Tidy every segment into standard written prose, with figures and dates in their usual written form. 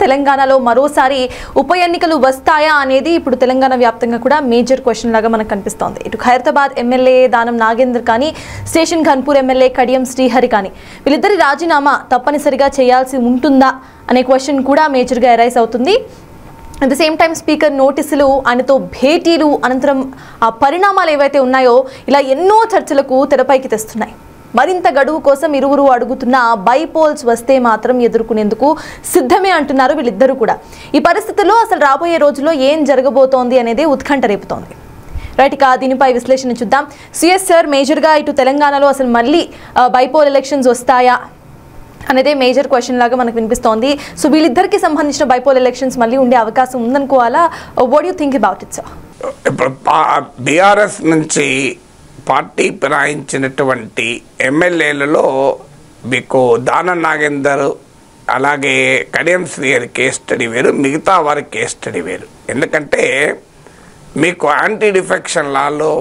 తెలంగాణలో మరోసారి ఉప ఎన్నికలు వస్తాయా అనేది ఇప్పుడు తెలంగాణ వ్యాప్తంగా కూడా మేజర్ క్వశ్చన్ లాగా మనకు కనిపిస్తోంది. ఇటు ఖైరతాబాద్ ఎమ్మెల్యే దానం నాగేందర్ కానీ, స్టేషన్ ఘన్పూర్ ఎమ్మెల్యే కడియం శ్రీహరి కానీ వీళ్ళిద్దరి రాజీనామా తప్పనిసరిగా చేయాల్సి ఉంటుందా అనే క్వశ్చన్ కూడా మేజర్గా ఎరైజ్ అవుతుంది. At the same time speaker నోటీసులు, ఆయనతో భేటీలు అనంతరం ఆ పరిణామాలు ఏవైతే ఉన్నాయో ఇలా ఎన్నో చర్చలకు తెరపైకి తెస్తున్నాయి. మరింత గడువు కోసం ఇరువురు అడుగుతున్న బైపోల్స్ వస్తే మాత్రం ఎదుర్కొనేందుకు సిద్ధమే అంటున్నారు వీళ్ళిద్దరూ కూడా. ఈ పరిస్థితుల్లో అసలు రాబోయే రోజుల్లో ఏం జరగబోతోంది అనేది ఉత్కంఠ రేపుతోంది. రైట్, ఇక దీనిపై విశ్లేషణ చూద్దాం. సిఎస్ సార్, మేజర్గా ఇటు తెలంగాణలో అసలు మళ్ళీ బైపోల్ ఎలక్షన్స్ వస్తాయా అనేదే మేజర్ క్వశ్చన్ లాగా మనకు వినిపిస్తోంది. సో వీళ్ళిద్దరికి సంబంధించిన బైపోల్ ఎలక్షన్స్ మళ్ళీ ఉండే అవకాశం ఉందనుకోవాలా? What you think about it sir? ఇప్పుడు బీఆర్ఎస్ నుంచి పార్టీ ఫిరాయించినటువంటి ఎమ్మెల్యేలలో మీకు దానం నాగేందర్ అలాగే కడియం శ్రీహరి కేస్ స్టడీ వేరు, మిగతా వారి కేస్ స్టడీ వేరు. ఎందుకంటే మీకు యాంటీ డిఫెక్షన్ లాలో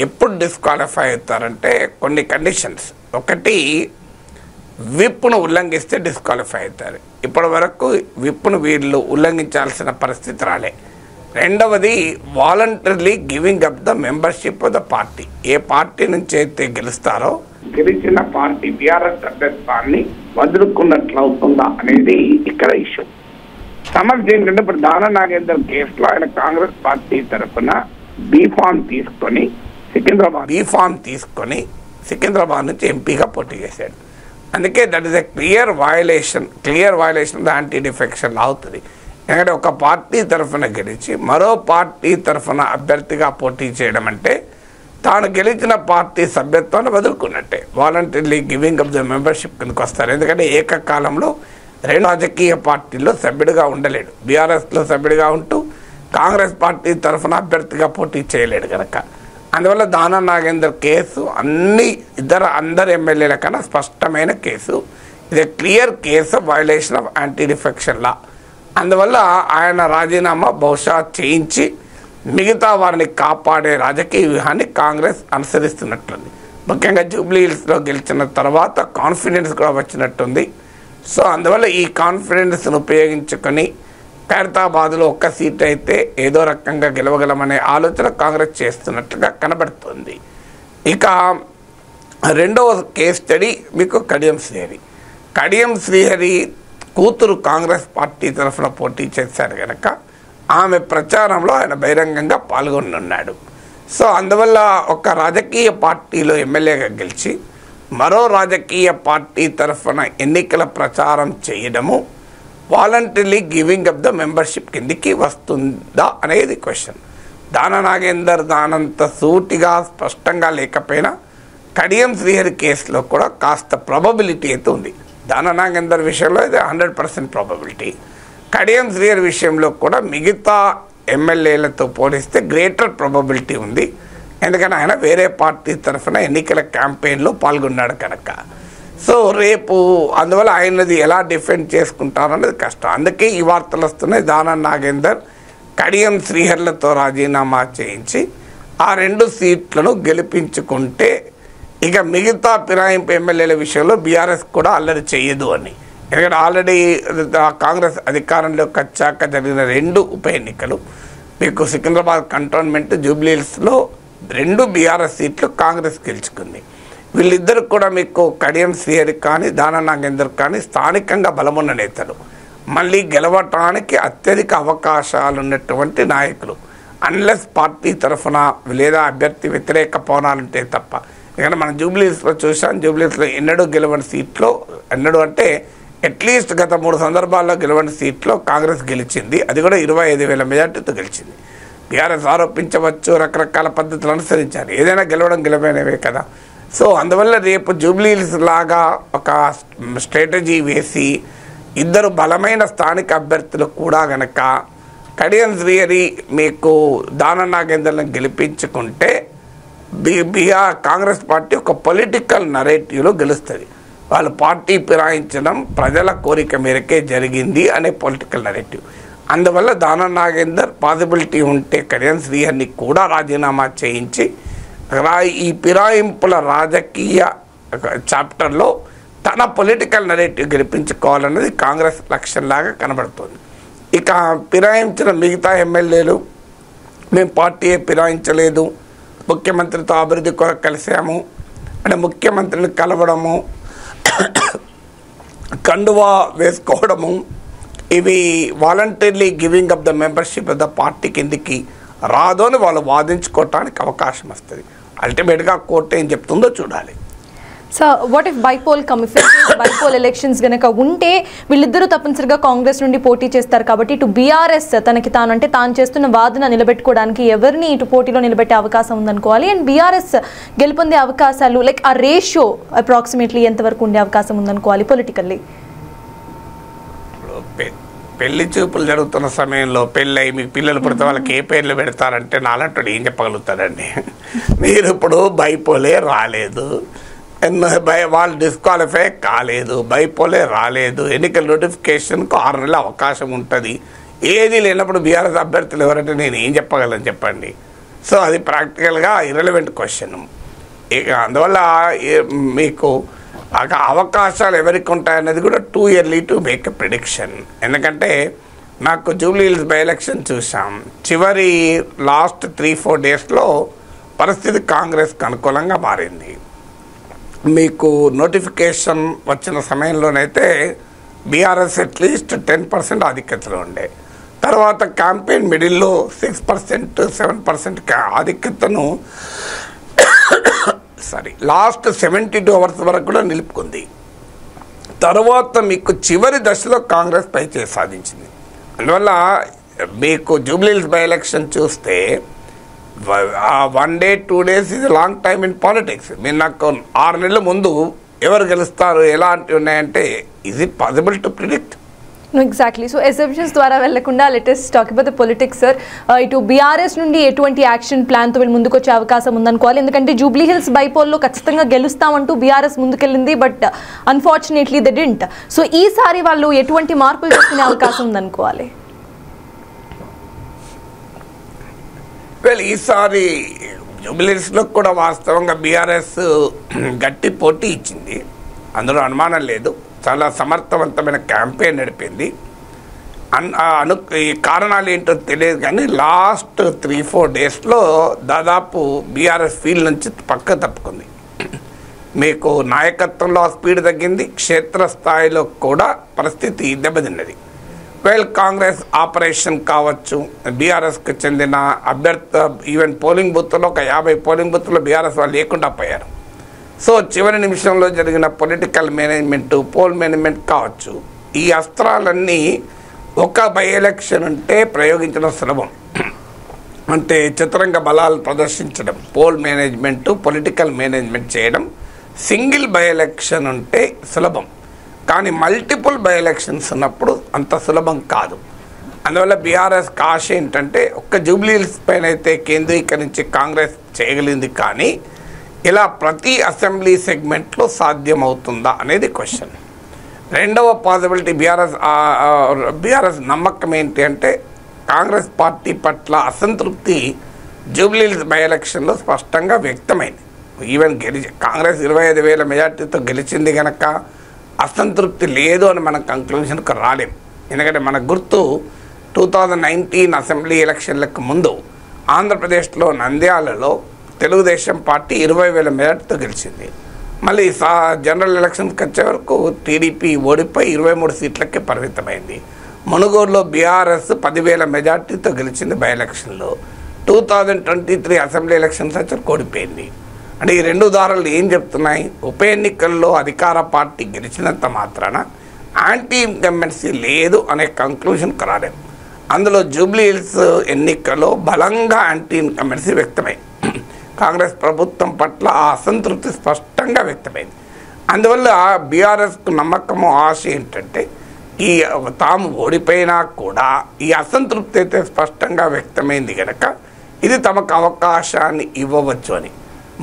ఎప్పుడు డిస్క్వాలిఫై అవుతారంటే కొన్ని కండిషన్స్. ఒకటి, విప్ను ఉల్లంఘిస్తే డిస్క్వాలిఫై అవుతారు. ఇప్పటి వరకు విప్ను వీళ్ళు ఉల్లంఘించాల్సిన పరిస్థితి రాలే. రెండవది, voluntarily giving up the membership of the party. A party నుంచి అయితే గెలుస్తారో గెలిచిన పార్టీ బీఆర్ఎస్ సభ్యత్వాన్ని వదులుకున్నట్లు అవుతుందా అనేది ఇక్కడ ఇష్యూ. సమస్య ఏంటంటే ఇప్పుడు దానం నాగేందర్ కేసులో ఆయన కాంగ్రెస్ పార్టీ తరఫున బీఫామ్ తీసుకొని సికింద్రాబాద్ నుంచి ఎంపీగా పోటీ చేశాడు. అందుకే that is a clear violation the anti defection అవుతుంది. ఎందుకంటే ఒక పార్టీ తరఫున గెలిచి మరో పార్టీ తరఫున అభ్యర్థిగా పోటీ చేయడం అంటే తాను గెలిచిన పార్టీ సభ్యత్వాన్ని వదులుకున్నట్టే. Voluntarily giving up the membership కిందకు వస్తారు. ఎందుకంటే ఏకకాలంలో రెండు రాజకీయ పార్టీల్లో సభ్యుడిగా ఉండలేడు. బీఆర్ఎస్లో సభ్యుడిగా ఉంటూ కాంగ్రెస్ పార్టీ తరఫున అభ్యర్థిగా పోటీ చేయలేడు కనుక అందువల్ల దానం నాగేందర్ కేసు అందరు ఎమ్మెల్యేల కన్నా స్పష్టమైన కేసు. ఇది clear case of violation of anti defection law. అందువల్ల ఆయన రాజీనామా బహుశా చేయించి మిగతా వారిని కాపాడే రాజకీయ వ్యూహాన్ని కాంగ్రెస్ అనుసరిస్తున్నట్లుంది. ముఖ్యంగా జూబ్లీ హిల్స్లో గెలిచిన తర్వాత కాన్ఫిడెన్స్ కూడా వచ్చినట్టుంది. సో అందువల్ల ఈ కాన్ఫిడెన్స్ను ఉపయోగించుకొని ఖైరతాబాద్లో ఒక్క సీట్ అయితే ఏదో రకంగా గెలవగలమనే ఆలోచన కాంగ్రెస్ చేస్తున్నట్లుగా కనబడుతుంది. ఇక రెండవ కేస్ స్టడీ మీకు కడియం శ్రీహరి కూతురు కాంగ్రెస్ పార్టీ తరఫున పోటీ చేశారు కనుక ఆమె ప్రచారంలో ఆయన బహిరంగంగా పాల్గొనున్నాడు. సో అందువల్ల ఒక రాజకీయ పార్టీలో ఎమ్మెల్యేగా గెలిచి మరో రాజకీయ పార్టీ తరఫున ఎన్నికల ప్రచారం చేయడము voluntarily giving up the membership కిందికి వస్తుందా అనేది క్వశ్చన్. దానం నాగేందర్ దానంత సూటిగా స్పష్టంగా లేకపోయినా కడియం శ్రీహరి కేసులో కూడా కాస్త ప్రాబబిలిటీ అయితే ఉంది. దానం నాగేందర్ విషయంలో ఇది 100% ప్రాబబిలిటీ. కడియం శ్రీహరి విషయంలో కూడా మిగతా ఎమ్మెల్యేలతో పోలిస్తే గ్రేటర్ ప్రాబబిలిటీ ఉంది. ఎందుకంటే ఆయన వేరే పార్టీ తరఫున ఎన్నికల క్యాంపెయిన్లో పాల్గొన్నాడు కనుక. సో రేపు అందువల్ల ఆయనది ఎలా డిఫెండ్ చేసుకుంటారనేది కష్టం. అందుకే ఈ వార్తలు వస్తున్నాయి. దానం నాగేందర్ కడియం శ్రీహర్లతో రాజీనామా చేయించి ఆ 2 సీట్లను గెలిపించుకుంటే ఇక మిగతా ఫిరాయింపు ఎమ్మెల్యేల విషయంలో బీఆర్ఎస్ కూడా అల్లరి చేయదు అని. ఎందుకంటే ఆల్రెడీ కాంగ్రెస్ అధికారంలోకి వచ్చాక జరిగిన 2 ఉప ఎన్నికలు మీకు సికింద్రాబాద్ కంటోన్మెంట్, జూబ్లీ హిల్స్లో 2 బీఆర్ఎస్ సీట్లు కాంగ్రెస్ గెలుచుకుంది. వీళ్ళిద్దరు కూడా మీకు కడియం శ్రీహరి కానీ దానం నాగేందర్ కానీ స్థానికంగా బలమున్న నేతలు, మళ్ళీ గెలవటానికి అత్యధిక అవకాశాలు ఉన్నటువంటి నాయకులు. అన్లెస్ పార్టీ తరఫున లేదా అభ్యర్థి వ్యతిరేక పవనాలుంటే తప్ప. ఎందుకంటే మనం జూబ్లీ హిల్స్లో చూసాం, జూబ్లీ హిల్స్లో ఎన్నడూ గెలవని సీట్లో, ఎన్నడూ అంటే అట్లీస్ట్ గత 3 సందర్భాల్లో గెలవని సీట్లో కాంగ్రెస్ గెలిచింది. అది కూడా 25,000 మెజార్టీతో గెలిచింది. బీఆర్ఎస్ ఆరోపించవచ్చు, రకరకాల పద్ధతులు అనుసరించారు. ఏదైనా గెలవైనవే కదా. సో అందువల్ల రేపు జూబ్లీ హిల్స్ లాగా ఒక స్ట్రాటజీ వేసి 2 బలమైన స్థానిక అభ్యర్థులు కూడా గనక కడియం శ్రీహరి మీకు దానం నాగేందర్ని గెలిపించుకుంటే కాంగ్రెస్ పార్టీ ఒక పొలిటికల్ నరేటివ్లో గెలుస్తుంది. వాళ్ళు పార్టీ ఫిరాయించడం ప్రజల కోరిక మేరకే జరిగింది అనే పొలిటికల్ నరేటివ్. అందువల్ల దానం నాగేందర్ పాసిబిలిటీ ఉంటే కడియం శ్రీహరిని కూడా రాజీనామా చేయించి ఈ ఫిరాయింపుల రాజకీయ చాప్టర్లో తన పొలిటికల్ నెరేటివ్ గెలిపించుకోవాలన్నది కాంగ్రెస్ లక్ష్యంలాగా కనబడుతుంది. ఇక ఫిరాయించిన మిగతా ఎమ్మెల్యేలు మేము పార్టీ ఫిరాయించలేదు, ముఖ్యమంత్రితో అభివృద్ధి కొరకు కలిసాము అంటే ముఖ్యమంత్రిని కలవడము, కండువా వేసుకోవడము, ఇవి voluntarily giving up the membership of the party కిందికి రాదు అని వాళ్ళు వాదించుకోవటానికి అవకాశం వస్తుంది. అల్టిమేట్గా కోర్టు ఏం చెప్తుందో చూడాలి. So what if bypoll bypoll elections గనక ఉంటే వీళ్ళిద్దరూ తప్పనిసరిగా కాంగ్రెస్ నుండి పోటీ చేస్తారు కాబట్టి ఇటు బీఆర్ఎస్ తనకి తాను అంటే తాను చేస్తున్న వాదన నిలబెట్టుకోవడానికి ఎవరిని ఇటు పోటీలో నిలబెట్టే అవకాశం ఉందనుకోవాలి. అండ్ బీఆర్ఎస్ గెలుపొందే అవకాశాలు లైక్ ఆ రేషియో అప్రాక్సిమేట్లీ ఎంతవరకు ఉండే అవకాశం ఉందనుకోవాలి పొలిటికల్లీ? పెళ్లి చూపులు జరుగుతున్న సమయంలో పెళ్ళి అయి మీకు పిల్లలు పుడితే వాళ్ళకి ఏ పేర్లు పెడతారంటే నాలంటాడు ఏం చెప్పగలుగుతారండి. మీరు ఇప్పుడు బైపోలే రాలేదు, వాళ్ళు డిస్క్వాలిఫై కాలేదు, బైపోలే రాలేదు, ఎన్నికల నోటిఫికేషన్కు 6 నెలల అవకాశం ఉంటుంది. ఏది లేనప్పుడు బీఆర్ఎస్ అభ్యర్థులు ఎవరంటే నేను ఏం చెప్పగలను చెప్పండి. సో అది ప్రాక్టికల్గా ఇర్రెలవెంట్ క్వశ్చన్. ఇక అందువల్ల మీకు అవకాశాలు ఎవరికి ఉంటాయనేది కూడా too early to make a prediction. ఎందుకంటే నాకు జూబ్లీ హిల్స్ బై ఎలక్షన్ చూసాం, చివరి లాస్ట్ 3-4 డేస్లో పరిస్థితి కాంగ్రెస్కి అనుకూలంగా మారింది. మీకు నోటిఫికేషన్ వచ్చిన సమయంలోనైతే బీఆర్ఎస్ అట్లీస్ట్ 10% ఆధిక్యతలో ఉండే, తర్వాత క్యాంపెయిన్ మిడిల్లో 6%, 7% ఆధిక్యతను లాస్ట్ 72 అవర్స్ వరకు కూడా నిలుపుకుంది. తర్వాత మీకు చివరి దశలో కాంగ్రెస్ పైచేయి సాధించింది. అందువల్ల మీకు జూబ్లీ హిల్స్ బై ఎలక్షన్ చూస్తే 1 day 2 days is a long time in politics. మీరు నాకు 6 నెలల ముందు ఎవరు గెలుస్తారు ఎలాంటివి ఉన్నాయంటే is it possible to predict? No, exactly. So assumptions ద్వారా వెళ్ళకుండా let us talk about the politics, sir. ఇటు బీఆర్ఎస్ నుండి ఎటువంటి యాక్షన్ ప్లాన్తో వీళ్ళు ముందుకు వచ్చే అవకాశం ఉందనుకోవాలి? ఎందుకంటే జూబ్లీ హిల్స్ బైపోల్లో ఖచ్చితంగా గెలుస్తామంటూ బీఆర్ఎస్ ముందుకెళ్ళింది, but unfortunately they didn't. So ఈసారి వాళ్ళు ఎటువంటి మార్పులు చేసుకునే అవకాశం ఉందనుకోవాలి? ఈసారి జూబ్లీ హిల్స్లో కూడా వాస్తవంగా బీఆర్ఎస్ గట్టి పోటీ ఇచ్చింది, అందులో అనుమానం లేదు. చాలా సమర్థవంతమైన క్యాంపెయిన్ నడిపింది. ఈ కారణాలు ఏంటో తెలియదు కానీ లాస్ట్ 3-4 డేస్లో దాదాపు బీఆర్ఎస్ ఫీల్డ్ నుంచి పక్క తప్పుకుంది. మీకు నాయకత్వంలో స్పీడ్ తగ్గింది, క్షేత్రస్థాయిలో కూడా పరిస్థితి దెబ్బతిన్నది. కాంగ్రెస్ ఆపరేషన్ కావచ్చు, బీఆర్ఎస్కి చెందిన అభ్యర్థి ఈవెన్ పోలింగ్ బూత్లో ఒక 50 పోలింగ్ బూత్లో బీఆర్ఎస్ వాళ్ళు లేకుండా పోయారు. సో చివరి నిమిషంలో జరిగిన పొలిటికల్ మేనేజ్మెంట్, పోల్ మేనేజ్మెంట్ కావచ్చు, ఈ అస్త్రాలన్నీ ఒక బై ఎలక్షన్ ఉంటే ప్రయోగించడం సులభం. అంటే చతురంగ బలాలు ప్రదర్శించడం, పోల్ మేనేజ్మెంట్, పొలిటికల్ మేనేజ్మెంట్ చేయడం సింగిల్ బై ఎలక్షన్ ఉంటే సులభం. కానీ మల్టిపుల్ బై ఎలక్షన్స్ ఉన్నప్పుడు అంత సులభం కాదు. అందువల్ల బీఆర్ఎస్ ఆశ ఏంటంటే ఒక్క జూబ్లీ హిల్స్ పైన అయితే కేంద్రీకరించి కాంగ్రెస్ చేయగలిగింది, కానీ ఇలా ప్రతి అసెంబ్లీ సెగ్మెంట్లో సాధ్యమవుతుందా అనేది క్వశ్చన్. రెండవ పాసిబిలిటీ బీఆర్ఎస్ నమ్మకం ఏంటి అంటే కాంగ్రెస్ పార్టీ పట్ల అసంతృప్తి జూబ్లీ హిల్స్ బై ఎలక్షన్లో స్పష్టంగా వ్యక్తమైంది. ఈవెన్ కాంగ్రెస్ 25,000 మెజార్టీతో గెలిచింది కనుక అసంతృప్తి లేదు అని మనం కంక్లూషన్కి రాలేం. ఎందుకంటే మన గుర్తు 2019 అసెంబ్లీ ఎలక్షన్లకు ముందు ఆంధ్రప్రదేశ్లో నంద్యాలలో తెలుగుదేశం పార్టీ 20,000 మెజార్టీతో గెలిచింది. మళ్ళీ జనరల్ ఎలక్షన్స్కి వచ్చే వరకు టీడీపీ ఓడిపోయి 23 సీట్లకే పరిమితమైంది. మునుగోడులో బీఆర్ఎస్ 10,000 మెజార్టీతో గెలిచింది బై ఎలక్షన్లో. 2023 అసెంబ్లీ ఎలక్షన్స్ వచ్చి ఓడిపోయింది. అంటే ఈ 2 ఉదాహరణలు ఏం చెప్తున్నాయి? ఉప ఎన్నికల్లో అధికార పార్టీ గెలిచినంత మాత్రాన యాంటీ ఇన్కంబెన్సీ లేదు అనే కంక్లూషన్కి రాలేదు. అందులో జూబ్లీ హిల్స్ ఎన్నికల్లో బలంగా యాంటీ ఇన్కంబెన్సీ వ్యక్తమైంది. కాంగ్రెస్ ప్రభుత్వం పట్ల ఆ అసంతృప్తి స్పష్టంగా వ్యక్తమైంది. అందువల్ల బీఆర్ఎస్కు నమ్మకము, ఆశ ఏంటంటే ఈ తాము ఓడిపోయినా కూడా ఈ అసంతృప్తి అయితే స్పష్టంగా వ్యక్తమైంది కనుక ఇది తమకు అవకాశాన్ని ఇవ్వవచ్చు అని.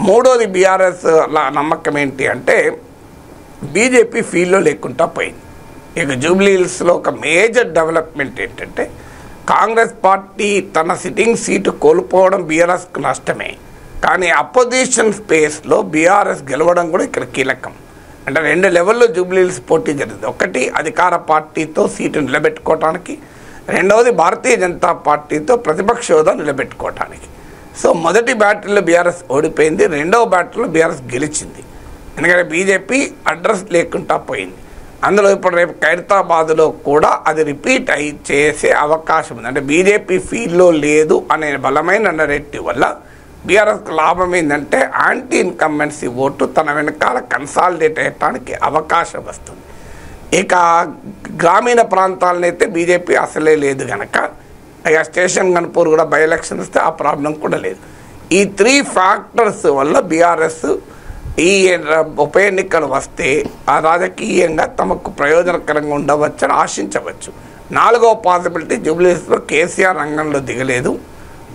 మూడోది బీఆర్ఎస్ నమ్మకం ఏంటి అంటే బీజేపీ ఫీల్డ్లో లేకుండా పోయింది. ఇక జూబ్లీ హిల్స్లో ఒక మేజర్ డెవలప్మెంట్ ఏంటంటే కాంగ్రెస్ పార్టీ తన సిట్టింగ్ సీటు కోల్పోవడం బీఆర్ఎస్కు నష్టమే, కానీ అపోజిషన్ స్పేస్లో బీఆర్ఎస్ గెలవడం కూడా ఇక్కడ కీలకం. అంటే 2 లెవెల్లో జూబ్లీహిల్స్ పోటీ జరిగింది. ఒకటి అధికార పార్టీతో సీటు నిలబెట్టుకోవటానికి, రెండవది భారతీయ జనతా పార్టీతో ప్రతిపక్ష హోదా నిలబెట్టుకోవటానికి. సో మొదటి బ్యాటిల్లో బీఆర్ఎస్ ఓడిపోయింది, రెండవ బ్యాటిల్లో బీఆర్ఎస్ గెలిచింది. ఎందుకంటే బీజేపీ అడ్రస్ లేకుండా పోయింది. అందులో ఇప్పుడు రేపు ఖైరతాబాద్లో కూడా అది రిపీట్ అయి చేసే అవకాశం ఉంది. అంటే బీజేపీ ఫీల్డ్లో లేదు అనే బలమైన నెరేటివ్ వల్ల బీఆర్ఎస్కి లాభం ఏంటంటే యాంటీ ఇన్కంబెన్సీ ఓటు తన వెనకాల కన్సాలిడేట్ అయ్యటానికి అవకాశం వస్తుంది. ఇక గ్రామీణ ప్రాంతాలనైతే బీజేపీ అసలే లేదు కనుక, ఇక స్టేషన్ గన్పూర్ కూడా బై ఎలక్షన్ వస్తే ఆ ప్రాబ్లం కూడా లేదు. ఈ 3 ఫ్యాక్టర్స్ వల్ల బీఆర్ఎస్ ఈ ఉప ఎన్నికలు వస్తే ఆ రాజకీయంగా తమకు ప్రయోజనకరంగా ఉండవచ్చని ఆశించవచ్చు. 4వ పాసిబిలిటీ జూబ్లీహిల్స్లో కేసీఆర్ రంగంలో దిగలేదు.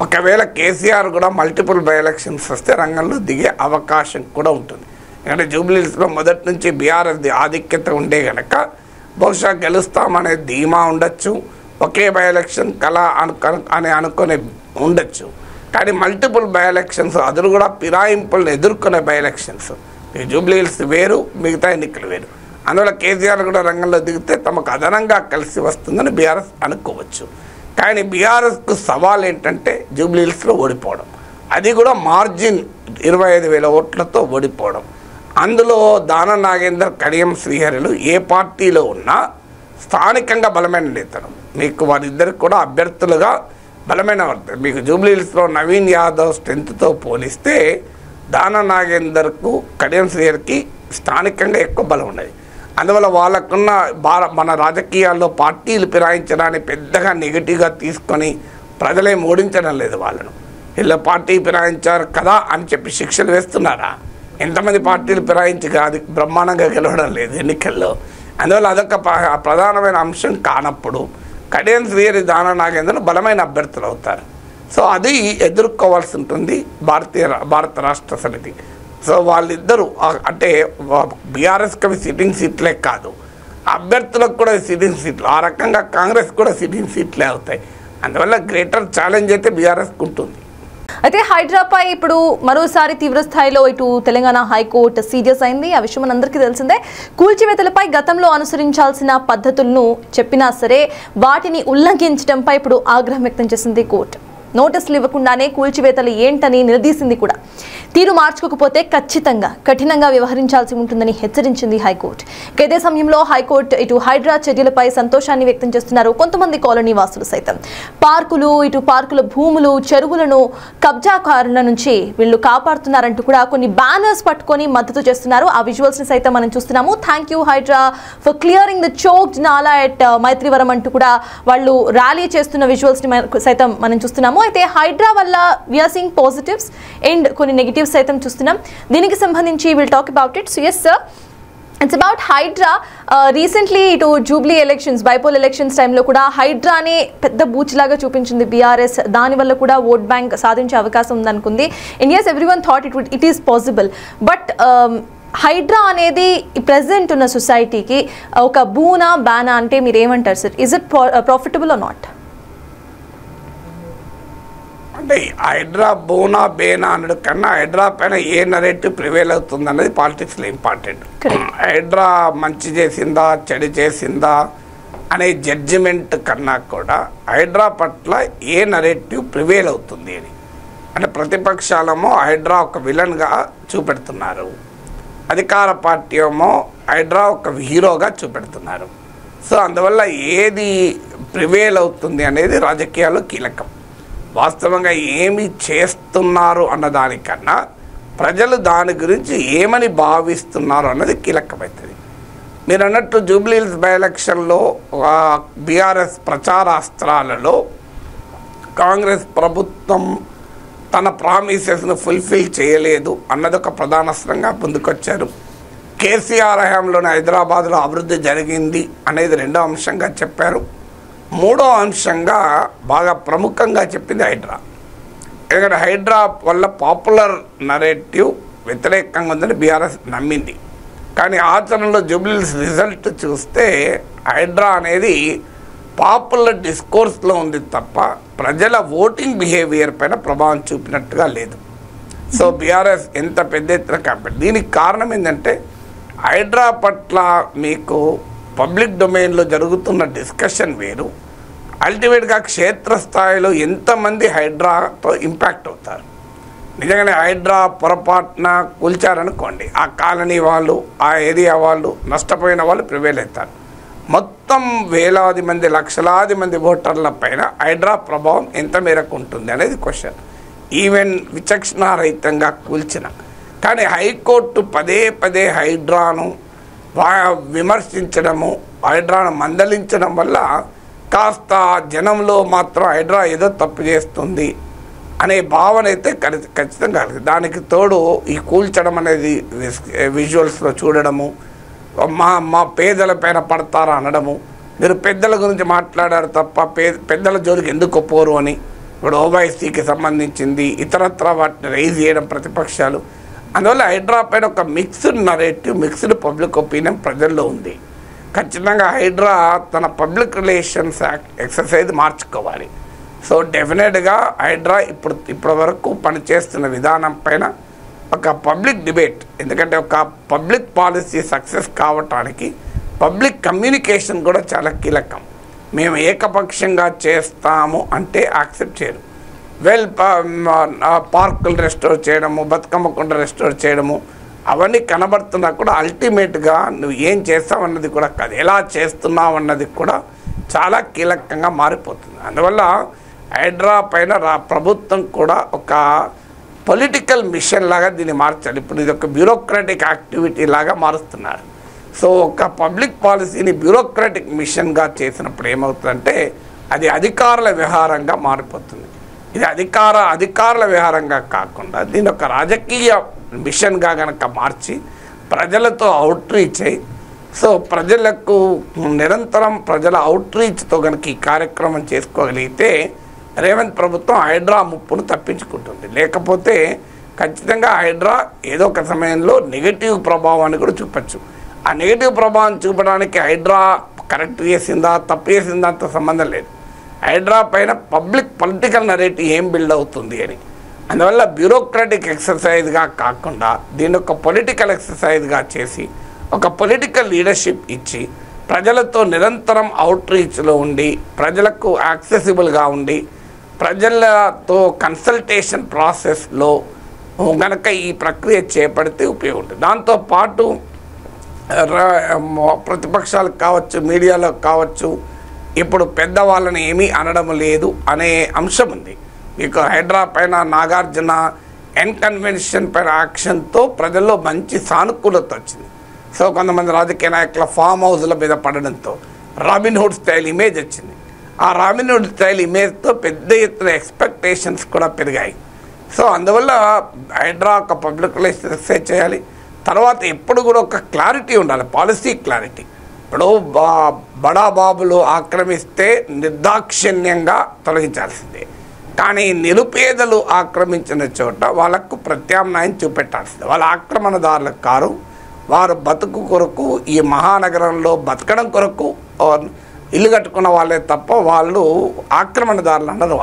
ఒకవేళ కేసీఆర్ కూడా మల్టిపుల్ బై ఎలక్షన్స్ వస్తే రంగంలో దిగే అవకాశం కూడా ఉంటుంది. ఎందుకంటే జూబ్లీహిల్స్లో మొదటి నుంచి బీఆర్ఎస్ది ఆధిక్యత ఉండే కనుక బహుశా గెలుస్తామనే ధీమా ఉండొచ్చు, ఒకే బై ఎలక్షన్ కళ అనుకునే ఉండొచ్చు. కానీ మల్టిపుల్ బై ఎలక్షన్స్ అది కూడా ఫిరాయింపులను ఎదుర్కొనే బై ఎలక్షన్స్, జూబ్లీహిల్స్ వేరు, మిగతా ఎన్నికలు వేరు. అందువల్ల కేసీఆర్ కూడా రంగంలో దిగితే తమకు అదనంగా కలిసి వస్తుందని బీఆర్ఎస్ అనుకోవచ్చు. కానీ బీఆర్ఎస్కు సవాల్ ఏంటంటే జూబ్లీహిల్స్లో ఓడిపోవడం, అది కూడా మార్జిన్ 25,000 ఓట్లతో ఓడిపోవడం. అందులో దాన నాగేందర్, కడియం శ్రీహరిలు ఏ పార్టీలో ఉన్నా స్థానికంగా బలమైన నేతలు, మీకు వారిద్దరికి కూడా అభ్యర్థులుగా బలమైన వర్త. మీకు జూబ్లీహిల్స్లో నవీన్ యాదవ్ స్ట్రెంత్తో పోలిస్తే దాన నాగేందర్కు, కడియం శ్రీహరికి స్థానికంగా ఎక్కువ బలం ఉన్నది. అందువల్ల వాళ్ళకున్న మన రాజకీయాల్లో పార్టీలు ఫిరాయించడాన్ని పెద్దగా నెగిటివ్గా తీసుకొని ప్రజలేం ఓడించడం లేదు. వాళ్ళను వీళ్ళ పార్టీ ఫిరాయించారు కదా అని చెప్పి శిక్షలు వేస్తున్నారా? ఎంతమంది పార్టీలు ఫిరాయించి కాదు బ్రహ్మాండంగా గెలవడం లేదు ఎన్నికల్లో. అందువల్ల అదొక ప్రధానమైన అంశం కానప్పుడు కడియం శ్రీహరి, దాన నాగేంద్రను బలమైన అభ్యర్థులు అవుతారు. సో అది ఎదుర్కోవాల్సి ఉంటుంది భారత రాష్ట్ర సమితి. సో వాళ్ళిద్దరూ అంటే బీఆర్ఎస్కి అవి సిట్టింగ్ సీట్లే కాదు, అభ్యర్థులకు కూడా సిట్టింగ్ సీట్లు, ఆ రకంగా కాంగ్రెస్ కూడా సిట్టింగ్ సీట్లే అవుతాయి. అందువల్ల గ్రేటర్ ఛాలెంజ్ అయితే బీఆర్ఎస్కి ఉంటుంది. అయితే హైడ్రాపై ఇప్పుడు మరోసారి తీవ్ర స్థాయిలో ఇటు తెలంగాణ హైకోర్టు సీరియస్ అయింది. ఆ విషయం మనందరికీ తెలిసిందే. కూల్చివేతలపై గతంలో అనుసరించాల్సిన పద్ధతులను చెప్పినా సరే వాటిని ఉల్లంఘించడంపై ఇప్పుడు ఆగ్రహం వ్యక్తం చేసింది కోర్టు. నోటీసులు ఇవ్వకుండానే కూల్చివేతలు ఏంటని నిలదీసింది కూడా. తీరు మార్చుకోకపోతే ఖచ్చితంగా కఠినంగా వ్యవహరించాల్సి ఉంటుందని హెచ్చరించింది హైకోర్టు. ఇదే సమయంలో హైకోర్టు ఇటు హైడ్రా చర్యలపై సంతోషాన్ని వ్యక్తం చేస్తున్నారు కొంతమంది కాలనీ వాసులు సైతం. పార్కుల భూములు, చెరువులను కబ్జాకారుల నుంచి వీళ్ళు కాపాడుతున్నారంటూ కూడా కొన్ని బ్యానర్స్ పట్టుకొని మద్దతు చేస్తున్నారు. ఆ విజువల్స్ ని సైతం మనం చూస్తున్నాము. Thank you Hydraa for clearing the choked nala at Maitrivaram అంటూ కూడా వాళ్ళు ర్యాలీ చేస్తున్న విజువల్స్ ని సైతం మనం చూస్తున్నాము. అయితే హైడ్రా వల్ల వీఆర్ సీయింగ్ పాజిటివ్స్ అండ్ కొన్ని నెగిటివ్స్ సైతం చూస్తున్నాం. దీనికి సంబంధించి will talk about it. So yes sir, it's about Hydraa. Recently ఇటు జూబ్లీ ఎలక్షన్స్, బైపోల్ ఎలక్షన్స్ టైంలో కూడా హైడ్రాని పెద్ద బూచ్లాగా చూపించింది బీఆర్ఎస్. దానివల్ల కూడా ఓట్ బ్యాంక్ సాధించే అవకాశం ఉందనుకుంది. And yes, everyone thought it is possible. But Hydraa అనేది ప్రెసెంట్ ఉన్న సొసైటీకి ఒక బూనా బానా అంటే మీరు ఏమంటారు sir? Is it profitable or not? అంటే హైడ్రా బోనా బేనా అన్నది కన్నా హైడ్రా పైన ఏ నరేటివ్ ప్రివేల్ అవుతుంది అన్నది పాలిటిక్స్లో ఇంపార్టెంట్. హైడ్రా మంచి చేసిందా చెడు చేసిందా అనే జడ్జిమెంట్ కన్నా కూడా హైడ్రా పట్ల ఏ నరేటివ్ ప్రివేల్ అవుతుంది అని. అంటే ప్రతిపక్షాలేమో హైడ్రా ఒక విలన్గా చూపెడుతున్నారు, అధికార పార్టీ ఏమో హైడ్రా ఒక హీరోగా చూపెడుతున్నారు. సో అందువల్ల ఏది ప్రివేల్ అవుతుంది అనేది రాజకీయాల్లో కీలకం. వాస్తవంగా ఏమి చేస్తున్నారు అన్నదానికన్నా ప్రజలు దాని గురించి ఏమని భావిస్తున్నారు అన్నది కీలకమవుతుంది. మీరు అన్నట్టు జూబ్లీహిల్స్ బై ఎలక్షన్లో బీఆర్ఎస్ ప్రచారాస్త్రాలలో కాంగ్రెస్ ప్రభుత్వం తన ప్రామిసెస్ను ఫుల్ఫిల్ చేయలేదు అన్నది ఒక ప్రధానాస్త్రంగా ముందుకొచ్చారు. కేసీఆర్ హయాంలోని హైదరాబాద్లో అభివృద్ధి జరిగింది అనేది రెండో అంశంగా చెప్పారు. మూడో అంశంగా బాగా ప్రముఖంగా చెప్పింది హైడ్రా. ఎందుకంటే హైడ్రా వల్ల పాపులర్ నరేటివ్ వ్యతిరేకంగా ఉందని బీఆర్ఎస్ నమ్మింది. కానీ ఆచరణలో జూబ్లీహిల్స్ రిజల్ట్ చూస్తే హైడ్రా అనేది పాపులర్ డిస్కోర్స్లో ఉంది తప్ప ప్రజల ఓటింగ్ బిహేవియర్ పైన ప్రభావం చూపినట్టుగా లేదు. సో బీఆర్ఎస్ ఎంత పెద్ద ఎత్తున కాబట్టి దీనికి కారణం ఏంటంటే హైడ్రా పట్ల మీకు పబ్లిక్ డొమైన్లో జరుగుతున్న డిస్కషన్ వేరు, అల్టిమేట్గా క్షేత్రస్థాయిలో ఎంతమంది హైడ్రాతో ఇంపాక్ట్ అవుతారు. నిజంగానే హైడ్రా పొరపాటున కూల్చారనుకోండి, ఆ కాలనీ వాళ్ళు, ఆ ఏరియా వాళ్ళు, నష్టపోయిన వాళ్ళు ప్రివేల్ అవుతారు. మొత్తం వేలాది మంది, లక్షలాది మంది ఓటర్ల పైన హైడ్రా ప్రభావం ఎంత మేరకు ఉంటుంది అనేది క్వశ్చన్. ఈవెన్ విచక్షణారహితంగా కూల్చిన కానీ హైకోర్టు పదే పదే హైడ్రాను విమర్శించడము, హైడ్రాను మందలించడం వల్ల కాస్త జనంలో మాత్రం హైడ్రా ఏదో తప్పు చేస్తుంది అనే భావన అయితే ఖచ్చితంగా కలిగింది. దానికి తోడు ఈ కూల్చడం అనేది విజువల్స్లో చూడడము, మా పేదల పైన పడతారా అనడము, మీరు పెద్దల గురించి మాట్లాడారు తప్ప పెద్దల జోలికి ఎందుకు పోరు అని, ఇప్పుడు ఓవైసీకి సంబంధించింది ఇతరత్ర వాటిని రైజ్ చేయడం ప్రతిపక్షాలు. అందువల్ల హైడ్రా పైన ఒక mixed narrative, mixed public opinion ప్రజల్లో ఉంది. ఖచ్చితంగా హైడ్రా తన పబ్లిక్ రిలేషన్స్ ఎక్సర్సైజ్ మార్చుకోవాలి. సో డెఫినెట్గా హైడ్రా ఇప్పటి వరకు పనిచేస్తున్న విధానం పైన ఒక పబ్లిక్ డిబేట్, ఎందుకంటే ఒక పబ్లిక్ పాలసీ సక్సెస్ కావటానికి పబ్లిక్ కమ్యూనికేషన్ కూడా చాలా కీలకం. మేము ఏకపక్షంగా చేస్తాము అంటే యాక్సెప్ట్ చేయరు. పార్కులు రెస్టోర్ చేయడము, బతుకమ్మ కుండ రెస్టోర్ చేయడము, అవన్నీ కనబడుతున్నా కూడా అల్టిమేట్గా నువ్వు ఏం చేస్తావు అన్నది కూడా కాదు, ఎలా చేస్తున్నావు అన్నది కూడా చాలా కీలకంగా మారిపోతుంది. అందువల్ల హైడ్రా పైన ప్రభుత్వం కూడా ఒక పొలిటికల్ మిషన్ లాగా దీన్ని మార్చాలి. ఇప్పుడు ఇది ఒక బ్యూరోక్రాటిక్ యాక్టివిటీ లాగా మారుస్తున్నారు. సో ఒక పబ్లిక్ పాలసీని బ్యూరోక్రాటిక్ మిషన్గా చేసినప్పుడు ఏమవుతుందంటే అది అధికారుల వ్యవహారంగా మారిపోతుంది. ఇది అధికారుల వ్యవహారంగా కాకుండా దీన్ని ఒక రాజకీయ మిషన్గా కనుక మార్చి ప్రజలతో అవుట్రీచ్ అయ్యి, సో ప్రజలకు నిరంతరం ప్రజల అవుట్రీచ్తో కనుక ఈ కార్యక్రమం చేసుకోగలిగితే రేవంత్ ప్రభుత్వం హైడ్రా ముప్పును తప్పించుకుంటుంది. లేకపోతే ఖచ్చితంగా హైడ్రా ఏదో ఒక సమయంలో నెగిటివ్ ప్రభావాన్ని కూడా చూపచ్చు. ఆ నెగిటివ్ ప్రభావం చూపడానికి హైడ్రా కరెక్ట్ చేసిందా తప్పు చేసిందా అంత సంబంధం లేదు. హైడ్రా పైన పొలిటికల్ నరేటివ్ ఏం బిల్డ్ అవుతుంది అని. అందువల్ల బ్యూరోక్రాటిక్ ఎక్సర్సైజ్గా కాకుండా దీన్ని ఒక పొలిటికల్ ఎక్సర్సైజ్గా చేసి ఒక పొలిటికల్ లీడర్షిప్ ఇచ్చి ప్రజలతో నిరంతరం అవుట్రీచ్లో ఉండి ప్రజలకు యాక్సెసిబుల్గా ఉండి ప్రజలతో కన్సల్టేషన్ ప్రాసెస్లో గనక ఈ ప్రక్రియ చేపడితే ఉపయోగం ఉంటుంది. దాంతోపాటు ప్రతిపక్షాలకు కావచ్చు, మీడియాలో కావచ్చు, ఇప్పుడు పెద్దవాళ్ళని ఏమీ అనడం లేదు అనే అంశం ఉంది. మీకు హైడ్రా పైన నాగార్జున ఎన్కన్వెన్షన్ పైన యాక్షన్తో ప్రజల్లో మంచి సానుకూలత వచ్చింది. సో కొంతమంది రాజకీయ నాయకుల ఫామ్ హౌస్ల మీద పడడంతో రాబిన్హుడ్ స్టైల్ ఇమేజ్ వచ్చింది. ఆ రాబిన్హుడ్ స్టైల్ ఇమేజ్తో పెద్ద ఎత్తున ఎక్స్పెక్టేషన్స్ కూడా పెరిగాయి. సో అందువల్ల హైడ్రా ఒక పబ్లిక్ రిలేషన్స్ ఎక్సర్సైజ్ చేయాలి. తర్వాత ఎప్పుడు కూడా ఒక క్లారిటీ ఉండాలి, పాలసీ క్లారిటీ. ఇప్పుడు బడా బాబులు ఆక్రమిస్తే నిర్దాక్షిణ్యంగా తొలగించాల్సిందే, కానీ నిరుపేదలు ఆక్రమించిన చోట వాళ్ళకు ప్రత్యామ్నాయం చూపెట్టాల్సిందే. వాళ్ళ ఆక్రమణదారులకు కారు, వారు బతుకు కొరకు ఈ మహానగరంలో బతకడం కొరకు ఇల్లు కట్టుకున్న వాళ్ళే తప్ప వాళ్ళు ఆక్రమణదారులు అన్నారు.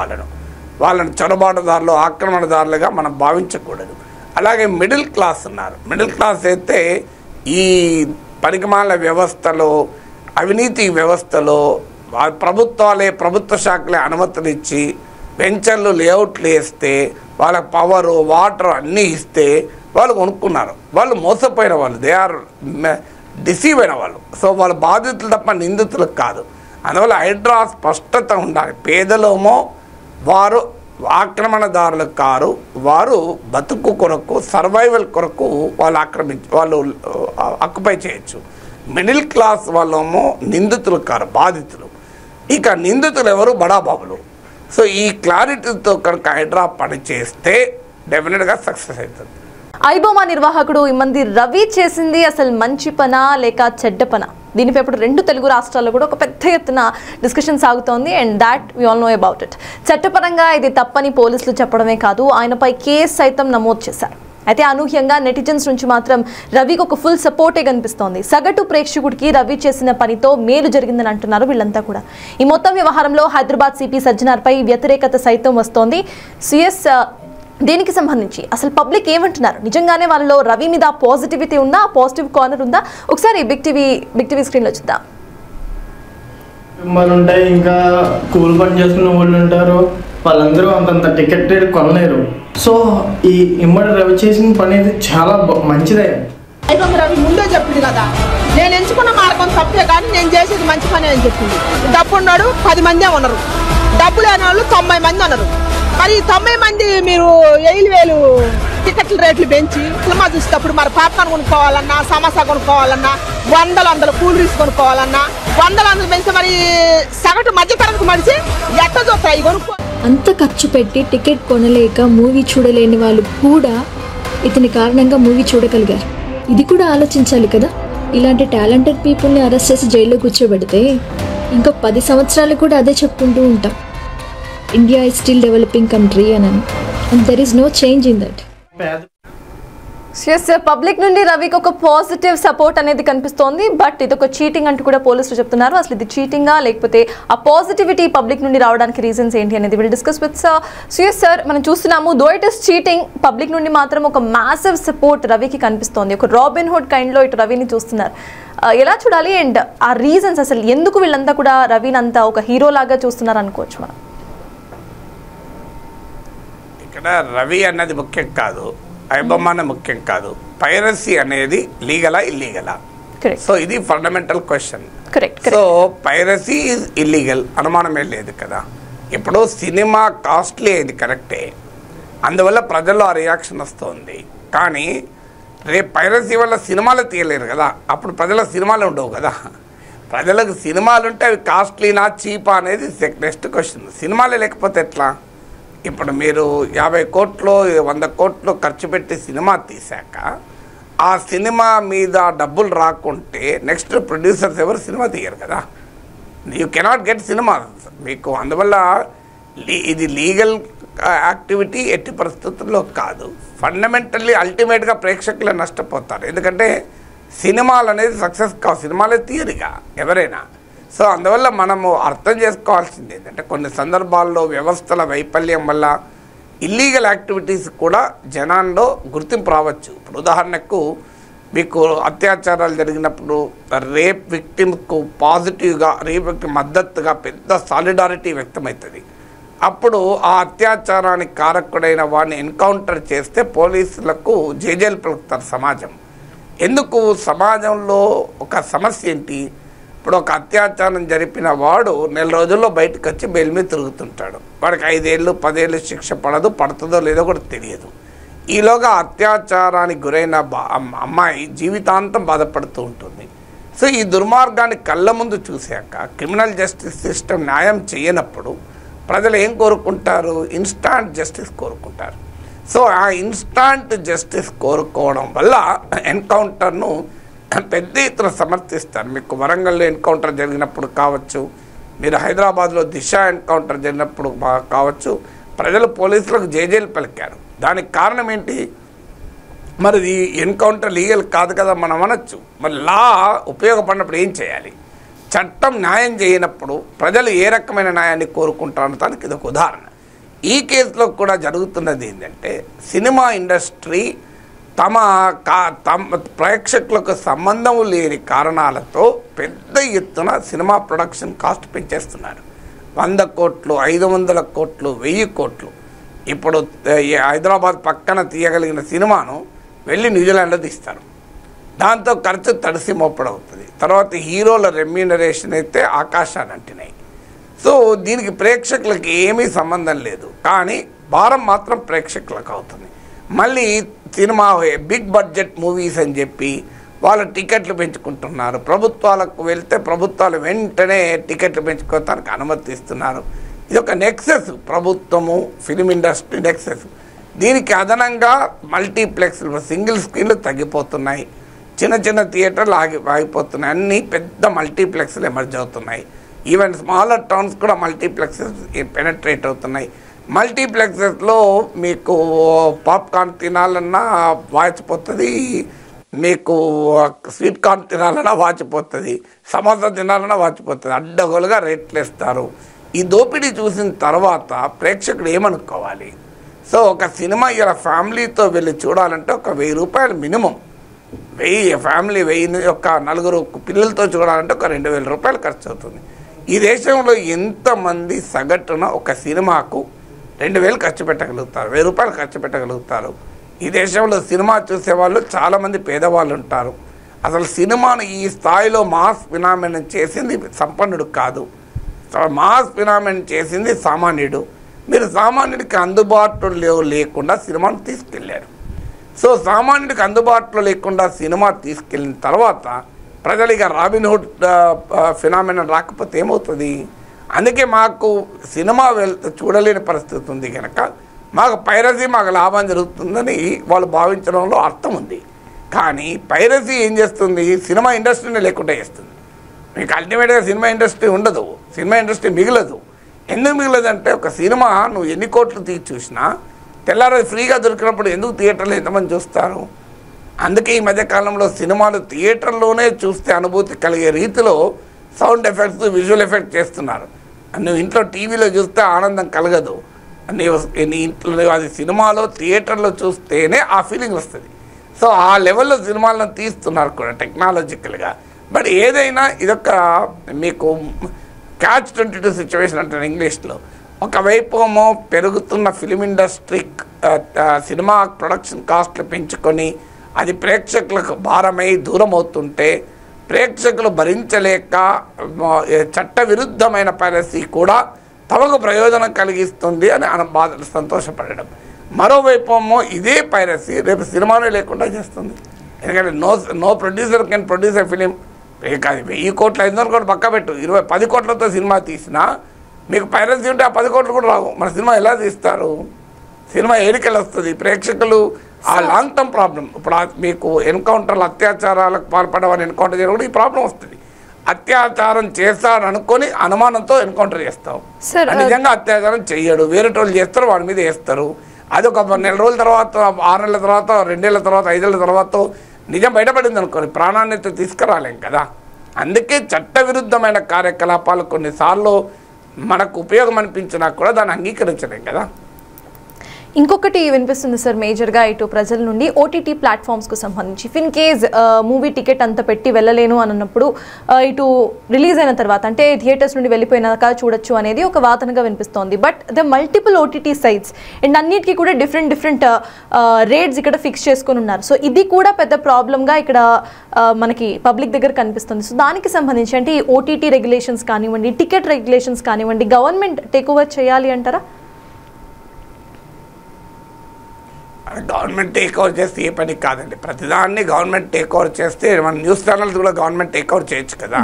వాళ్ళని చొరబాటుదారులు, ఆక్రమణదారులుగా మనం భావించకూడదు. అలాగే మిడిల్ క్లాస్ ఉన్నారు. మిడిల్ క్లాస్ అయితే ఈ పరిగమాల వ్యవస్థలో, అవినీతి వ్యవస్థలో ప్రభుత్వ శాఖలే అనుమతులు ఇచ్చి వెంచర్లు లేఅవుట్లు వేస్తే వాళ్ళకి పవరు, వాటర్ అన్నీ ఇస్తే వాళ్ళు కొనుక్కున్నారు. వాళ్ళు మోసపోయిన వాళ్ళు, దే ఆర్ డిసీవ్ అయిన వాళ్ళు. సో వాళ్ళు బాధితులు తప్ప నిందితులకు కాదు. అందువల్ల హైడ్రా స్పష్టత ఉండాలి. పేదలోమో వారు ఆక్రమణదారులకు కారు, వారు బతుకు కొరకు, సర్వైవల్ కొరకు వాళ్ళు ఆక్యుపై చేయొచ్చు. మిడిల్ క్లాస్ వాళ్ళేమో నిందితులు కారు, బాధితులు. ఇక నిందితులు ఎవరు? బడాబాబులు. సో ఈ క్లారిటీతో కనుక హైడ్రా పని చేస్తే డెఫినెట్గా సక్సెస్ అవుతుంది. ఐబొమ్మ నిర్వాహకుడు ఇమ్మంది రవి చేసింది అసలు మంచి పనా లేక చెడ్డ పనా? దీనిపై ఇప్పుడు 2 తెలుగు రాష్ట్రాల్లో కూడా ఒక పెద్ద ఎత్తున డిస్కషన్ సాగుతోంది. And that we all know about it. చట్టపరంగా ఇది తప్పని పోలీసులు చెప్పడమే కాదు, ఆయనపై కేసు సైతం నమోదు చేశారు. అయితే అనూహ్యంగా నెటిజన్స్ నుంచి మాత్రం రవికి ఒక ఫుల్ సపోర్టే కనిపిస్తోంది. సగటు ప్రేక్షకుడికి రవి చేసిన పనితో మేలు జరిగిందని అంటున్నారు వీళ్ళంతా కూడా. ఈ మొత్తం వ్యవహారంలో హైదరాబాద్ సిపి సజ్జనార్పై వ్యతిరేకత సైతం వస్తోంది. సిఎస్ దీనికి సంబంధించి అసలు పబ్లిక్ ఏమంటున్నారు, నిజంగానే వాళ్ళలో రవి మీద పాజిటివిటీ ఉందా, పాజిటివ్ కార్నర్ ఉందా? ఒకసారి బిగ్ టీవీ స్క్రీన్లో చూద్దాం. కుటుంబాలు ఉంటాయి, ఇంకా కూలి పని చేసుకునే వాళ్ళు ఉంటారు, వాళ్ళందరూ అంతంత టికెట్ కొనలేరు. సో ఈ ఇమ్మడి రవి చేసిన పని అయితే చాలా మంచిదే. రవి ముందే చెప్పింది కదా, నేను ఎంచుకున్న మార్గం తప్పే కానీ నేను చేసేది మంచి పని అని చెప్పింది. డబ్బు ఉన్నాడు 10 మందే ఉన్నారు, డబ్బు లేని వాళ్ళు 90 మంది ఉన్నారు. మరి 90 మంది మీరు 7,000 టికెట్ల రేట్లు పెంచి సినిమా చూసేటప్పుడు మరి పాప్కార్న్ కొనుక్కోవాలన్నా, సమోసా కొనుక్కోవాలన్నా, వందల కూల్ డ్రింక్స్ కొనుక్కోవాలన్నా 100 పెంచి మరి సగటు మధ్యతరగతి మనిషి ఎట్ట చూస్తాయి కొనుక్కో. అంత ఖర్చు పెట్టి టికెట్ కొనలేక మూవీ చూడలేని వాళ్ళు కూడా ఇతని కారణంగా మూవీ చూడగలిగారు. ఇది కూడా ఆలోచించాలి కదా. ఇలాంటి టాలెంటెడ్ పీపుల్ని అరెస్ట్ చేసి జైల్లో కూర్చోబెడితే ఇంకో 10 సంవత్సరాలు కూడా అదే చెప్పుకుంటూ ఉంటాం, India is still developing country అని. And there is no change in that. Public నుండి రవికి ఒక పాజిటివ్ సపోర్ట్ అనేది కనిపిస్తోంది. బట్ ఇది ఒక చీటింగ్ అంటూ కూడా పోలీసులు చెప్తున్నారు. అసలు ఇది చీటింగా లేకపోతే ఆ పాజిటివిటీ పబ్లిక్ నుండి రావడానికి రీజన్స్ ఏంటి అనేది విల్ డిస్కస్ విత్ సుయస్ సార్. మనం చూస్తున్నాము, though it is cheating, public నుండి మాత్రం ఒక మ్యాసివ్ సపోర్ట్ రవికి కనిపిస్తోంది. ఒక రాబిన్ హుడ్ కైండ్లో ఇటు రవిని చూస్తున్నారు. ఎలా చూడాలి అండ్ ఆ రీజన్స్ అసలు ఎందుకు వీళ్ళంతా కూడా రవిని అంతా ఒక హీరో లాగా చూస్తున్నారు అనుకోవచ్చు మనం? ఇక్కడ రవి అన్నది ముఖ్యం కాదు, ఐబొమ్మ ముఖ్యం కాదు, పైరసీ అనేది లీగలా ఇల్లీగలా? సో ఇది fundamental question. So piracy is illegal, అనుమానమే లేదు కదా. ఇప్పుడు సినిమా కాస్ట్లీ అయింది కరెక్టే, అందువల్ల ప్రజల్లో ఆ రియాక్షన్ వస్తుంది. కానీ రేపు పైరసీ వల్ల సినిమాలు తీయలేరు కదా, అప్పుడు ప్రజల సినిమాలు ఉండవు కదా. ప్రజలకు సినిమాలు ఉంటే అవి కాస్ట్లీనా చీపా అనేది నెక్స్ట్ క్వశ్చన్. సినిమాలే లేకపోతే ఎట్లా? ఇప్పుడు మీరు 50 కోట్లు 100 కోట్లు ఖర్చు పెట్టి సినిమా తీశాక ఆ సినిమా మీద డబ్బులు రాకుంటే నెక్స్ట్ ప్రొడ్యూసర్స్ ఎవరు సినిమా తీయరు కదా. యూ కెనాట్ గెట్ సినిమా మీకు. అందువల్ల ఇది లీగల్ యాక్టివిటీ ఎట్టి పరిస్థితుల్లో కాదు. ఫండమెంటల్లీ అల్టిమేట్గా ప్రేక్షకులే నష్టపోతారు, ఎందుకంటే సినిమాలు అనేది సక్సెస్ కావు, సినిమాలే తీయరుగా ఎవరైనా. సో అందువల్ల మనము అర్థం చేసుకోవాల్సింది ఏంటంటే కొన్ని సందర్భాల్లో వ్యవస్థల వైఫల్యం వల్ల ఇల్లీగల్ యాక్టివిటీస్ కూడా జనాల్లో గుర్తింపు రావచ్చు. ఇప్పుడు ఉదాహరణకు మీకు అత్యాచారాలు జరిగినప్పుడు రేప్ విక్టిమ్కు పాజిటివ్గా, రేప్ విక్టిమ్ మద్దతుగా పెద్ద సాలిడారిటీ వ్యక్తమవుతుంది. అప్పుడు ఆ అత్యాచారానికి కారకుడైన వాడిని ఎన్కౌంటర్ చేస్తే పోలీసులకు జైలు పలుకుతారు సమాజం. ఎందుకు? సమాజంలో ఒక సమస్య ఏంటి? ఇప్పుడు ఒక అత్యాచారం జరిపిన వాడు 4 రోజుల్లో బయటకు వచ్చి బెయిల్ మీద తిరుగుతుంటాడు. వాడికి 5 ఏళ్ళు 10 ఏళ్ళు శిక్ష పడుతుందో లేదో కూడా తెలియదు. ఈలోగా అత్యాచారానికి గురైన అమ్మాయి జీవితాంతం బాధపడుతూ ఉంటుంది. సో ఈ దుర్మార్గాన్ని కళ్ళ ముందు చూశాక క్రిమినల్ జస్టిస్ సిస్టమ్ న్యాయం చేయనప్పుడు ప్రజలు ఏం కోరుకుంటారు? ఇన్స్టాంట్ జస్టిస్ కోరుకుంటారు. సో ఆ ఇన్స్టాంట్ జస్టిస్ కోరుకోవడం వల్ల ఎన్కౌంటర్ను పెద్ద ఎత్తున సమర్థిస్తారు. మీకు వరంగల్లో ఎన్కౌంటర్ జరిగినప్పుడు కావచ్చు, మీరు హైదరాబాద్లో దిశ ఎన్కౌంటర్ జరిగినప్పుడు కావచ్చు, ప్రజలు పోలీసులకు జైలు పలికారు. దానికి కారణం ఏంటి? మరి ఈ ఎన్కౌంటర్ లీగల్ కాదు కదా మనం అనొచ్చు. మరి లా ఉపయోగపడినప్పుడు ఏం చేయాలి? చట్టం న్యాయం చేయనప్పుడు ప్రజలు ఏ రకమైన న్యాయాన్ని కోరుకుంటారో దానికి ఇది ఒక ఉదాహరణ. ఈ కేసులో కూడా జరుగుతున్నది ఏంటంటే సినిమా ఇండస్ట్రీ తమ ప్రేక్షకులకు సంబంధం లేని కారణాలతో పెద్ద ఎత్తున సినిమా ప్రొడక్షన్ కాస్ట్ పెంచేస్తున్నారు. 100 కోట్లు 500 కోట్లు 1000 కోట్లు. ఇప్పుడు హైదరాబాద్ పక్కన తీయగలిగిన సినిమాను వెళ్ళి న్యూజిలాండ్లో తీస్తారు. దాంతో ఖర్చు తడిసి మోపడవుతుంది. తర్వాత హీరోల రెమ్యూనరేషన్ అయితే ఆకాశాన్ని అంటినాయి. సో దీనికి ప్రేక్షకులకు ఏమీ సంబంధం లేదు, కానీ భారం మాత్రం ప్రేక్షకులకు అవుతుంది. మళ్ళీ సినిమా బిగ్ బడ్జెట్ మూవీస్ అని చెప్పి వాళ్ళు టికెట్లు పెంచుకుంటున్నారు. ప్రభుత్వాలకు వెళ్తే ప్రభుత్వాలు వెంటనే టికెట్లు పెంచుకోవడానికి అనుమతిస్తున్నారు. ఇది ఒక నెక్సెస్, ప్రభుత్వము ఫిలిం ఇండస్ట్రీ నెక్సెస్. దీనికి అదనంగా మల్టీప్లెక్స్లు సింగిల్ స్క్రీన్లు తగ్గిపోతున్నాయి, చిన్న థియేటర్లు ఆగిపోతున్నాయి, అన్నీ పెద్ద మల్టీప్లెక్స్లు ఎమర్జ్ అవుతున్నాయి. ఈవెన్ స్మాలర్ టౌన్స్ కూడా మల్టీప్లెక్సెస్ పెనట్రేట్ అవుతున్నాయి. మల్టీప్లెక్సెస్లో మీకు పాప్కార్న్ తినాలన్నా వాచిపోతుంది, మీకు స్వీట్ కార్న్ తినాలన్నా వాచిపోతుంది, సమోసా తినాలన్నా వాచిపోతుంది. అడ్డగోలుగా రేట్లు వేస్తారు. ఈ దోపిడీ చూసిన తర్వాత ప్రేక్షకుడు ఏమనుకోవాలి? సో ఒక సినిమా ఇలా ఫ్యామిలీతో వెళ్ళి చూడాలంటే ఒక 1000 రూపాయలు మినిమం, 1000 ఫ్యామిలీ 1000 యొక్క 4 పిల్లలతో చూడాలంటే ఒక 2000 రూపాయలు ఖర్చు అవుతుంది. ఈ దేశంలో ఎంతమంది సగటున ఒక సినిమాకు 2000 ఖర్చు పెట్టగలుగుతారు, 1000 రూపాయలు ఖర్చు పెట్టగలుగుతారు? ఈ దేశంలో సినిమా చూసేవాళ్ళు చాలామంది పేదవాళ్ళు ఉంటారు. అసలు సినిమాను ఈ స్థాయిలో మాస్ ఫినామినన్ చేసింది సంపన్నుడు కాదు, మాస్ ఫినామినన్ చేసింది సామాన్యుడు. మీరు సామాన్యుడికి అందుబాటులో లేకుండా సినిమాను తీసుకెళ్ళారు. సో సామాన్యుడికి అందుబాటులో లేకుండా సినిమా తీసుకెళ్ళిన తర్వాత ప్రజలు ఇక రాబిన్హుడ్ ఫినామినన్ రాకపోతే ఏమవుతుంది? అందుకే మాకు సినిమా చూడలేని పరిస్థితి ఉంది కనుక మాకు పైరసీ మాకు లాభం జరుగుతుందని వాళ్ళు భావించడంలో అర్థం ఉంది. కానీ పైరసీ ఏం చేస్తుంది? సినిమా ఇండస్ట్రీని లేకుండా చేస్తుంది. మీకు అల్టిమేట్గా సినిమా ఇండస్ట్రీ ఉండదు, సినిమా ఇండస్ట్రీ మిగలదు. ఎందుకు మిగలదంటే ఒక సినిమా నువ్వు ఎన్ని కోట్లు తీసి చూసినా తెల్లారి ఫ్రీగా దొరికినప్పుడు ఎందుకు థియేటర్లో ఎంతమంది చూస్తారు? అందుకే ఈ మధ్యకాలంలో సినిమాలు థియేటర్లోనే చూస్తే అనుభూతి కలిగే రీతిలో సౌండ్ ఎఫెక్ట్స్, విజువల్ ఎఫెక్ట్ చేస్తున్నారు. నువ్వు ఇంట్లో టీవీలో చూస్తే ఆనందం కలగదు, నీ ఇంట్లో అది సినిమాలో థియేటర్లో చూస్తేనే ఆ ఫీలింగ్ వస్తుంది. సో ఆ లెవెల్లో సినిమాలను తీస్తున్నారు కూడా టెక్నాలజికల్గా. బట్ ఏదైనా ఇదొక మీకు క్యాచ్ 22 సిచ్యువేషన్ అంటారు ఇంగ్లీష్లో. ఒకవైపు ఏమో పెరుగుతున్న ఫిలిం ఇండస్ట్రీ సినిమా ప్రొడక్షన్ కాస్ట్లు పెంచుకొని అది ప్రేక్షకులకు భారమై దూరం అవుతుంటే ప్రేక్షకులు భరించలేక చట్టవిరుద్ధమైన పైరసీ కూడా తమకు ప్రయోజనం కలిగిస్తుంది అని సంతోషపడడం. మరోవైపు ఏమో ఇదే పైరసీ రేపు సినిమానే లేకుండా చేస్తుంది. ఎందుకంటే no producer can produce a film. కాదు 1000 కోట్లు 500 కోట్లు పక్క పెట్టు, 10 కోట్లతో సినిమా తీసినా మీకు పైరసీ ఉంటే ఆ 10 కోట్లు కూడా రావు. మన సినిమా ఎలా తీస్తారు? సినిమా ఏడికెళ్ళి వస్తుంది? ప్రేక్షకులు ఆ లాంగ్ టర్మ్ ప్రాబ్లం. ఇప్పుడు మీకు ఎన్కౌంటర్లు అత్యాచారాలకు పాల్పడవని ఎన్కౌంటర్ చేయడం కూడా ఈ ప్రాబ్లం వస్తుంది. అత్యాచారం చేస్తారనుకొని అనుమానంతో ఎన్కౌంటర్ చేస్తాం, నిజంగా అత్యాచారం చెయ్యడు, వేరే వాళ్ళు చేస్తారు, వాడి మీద వేస్తారు. అది ఒక 4 నెలల రోజుల తర్వాత, 6 నెలల తర్వాత, 2 ఏళ్ళ తర్వాత, 5 ఏళ్ళ తర్వాత నిజం బయటపడింది అనుకోని ప్రాణాన్ని తీసుకురాలేం కదా. అందుకే చట్టవిరుద్ధమైన కార్యకలాపాలు కొన్నిసార్లు మనకు ఉపయోగం అనిపించినా కూడా దాన్ని అంగీకరించలేం కదా. ఇంకొకటి వినిపిస్తుంది సార్ మేజర్గా ఇటు ప్రజల నుండి ఓటీటీ ప్లాట్ఫామ్స్కు సంబంధించి. ఇన్ కేజ్ మూవీ టికెట్ అంత పెట్టి వెళ్ళలేను అని అన్నప్పుడు ఇటు రిలీజ్ అయిన తర్వాత అంటే థియేటర్స్ నుండి వెళ్ళిపోయినాక చూడొచ్చు అనేది ఒక వాదనగా వినిపిస్తోంది. But the multiple OTT sites and అన్నిటికీ కూడా డిఫరెంట్ రేట్స్ ఇక్కడ ఫిక్స్ చేసుకొని ఉన్నారు. సో ఇది కూడా పెద్ద ప్రాబ్లంగా ఇక్కడ మనకి పబ్లిక్ దగ్గర కనిపిస్తుంది. సో దానికి సంబంధించి అంటే ఈ ఓటీటీ రెగ్యులేషన్స్ కానివ్వండి, టికెట్ రెగ్యులేషన్స్ కానివ్వండి, గవర్నమెంట్ టేక్ ఓవర్ చేయాలి అంటారా? గవర్నమెంట్ టేక్ ఓవర్ చేస్తే ఏ పని కాదండి. ప్రతిదాన్ని గవర్నమెంట్ టేక్ ఓవర్ చేస్తే మన న్యూస్ ఛానల్స్ కూడా గవర్నమెంట్ టేక్ ఓవర్ చేయొచ్చు కదా.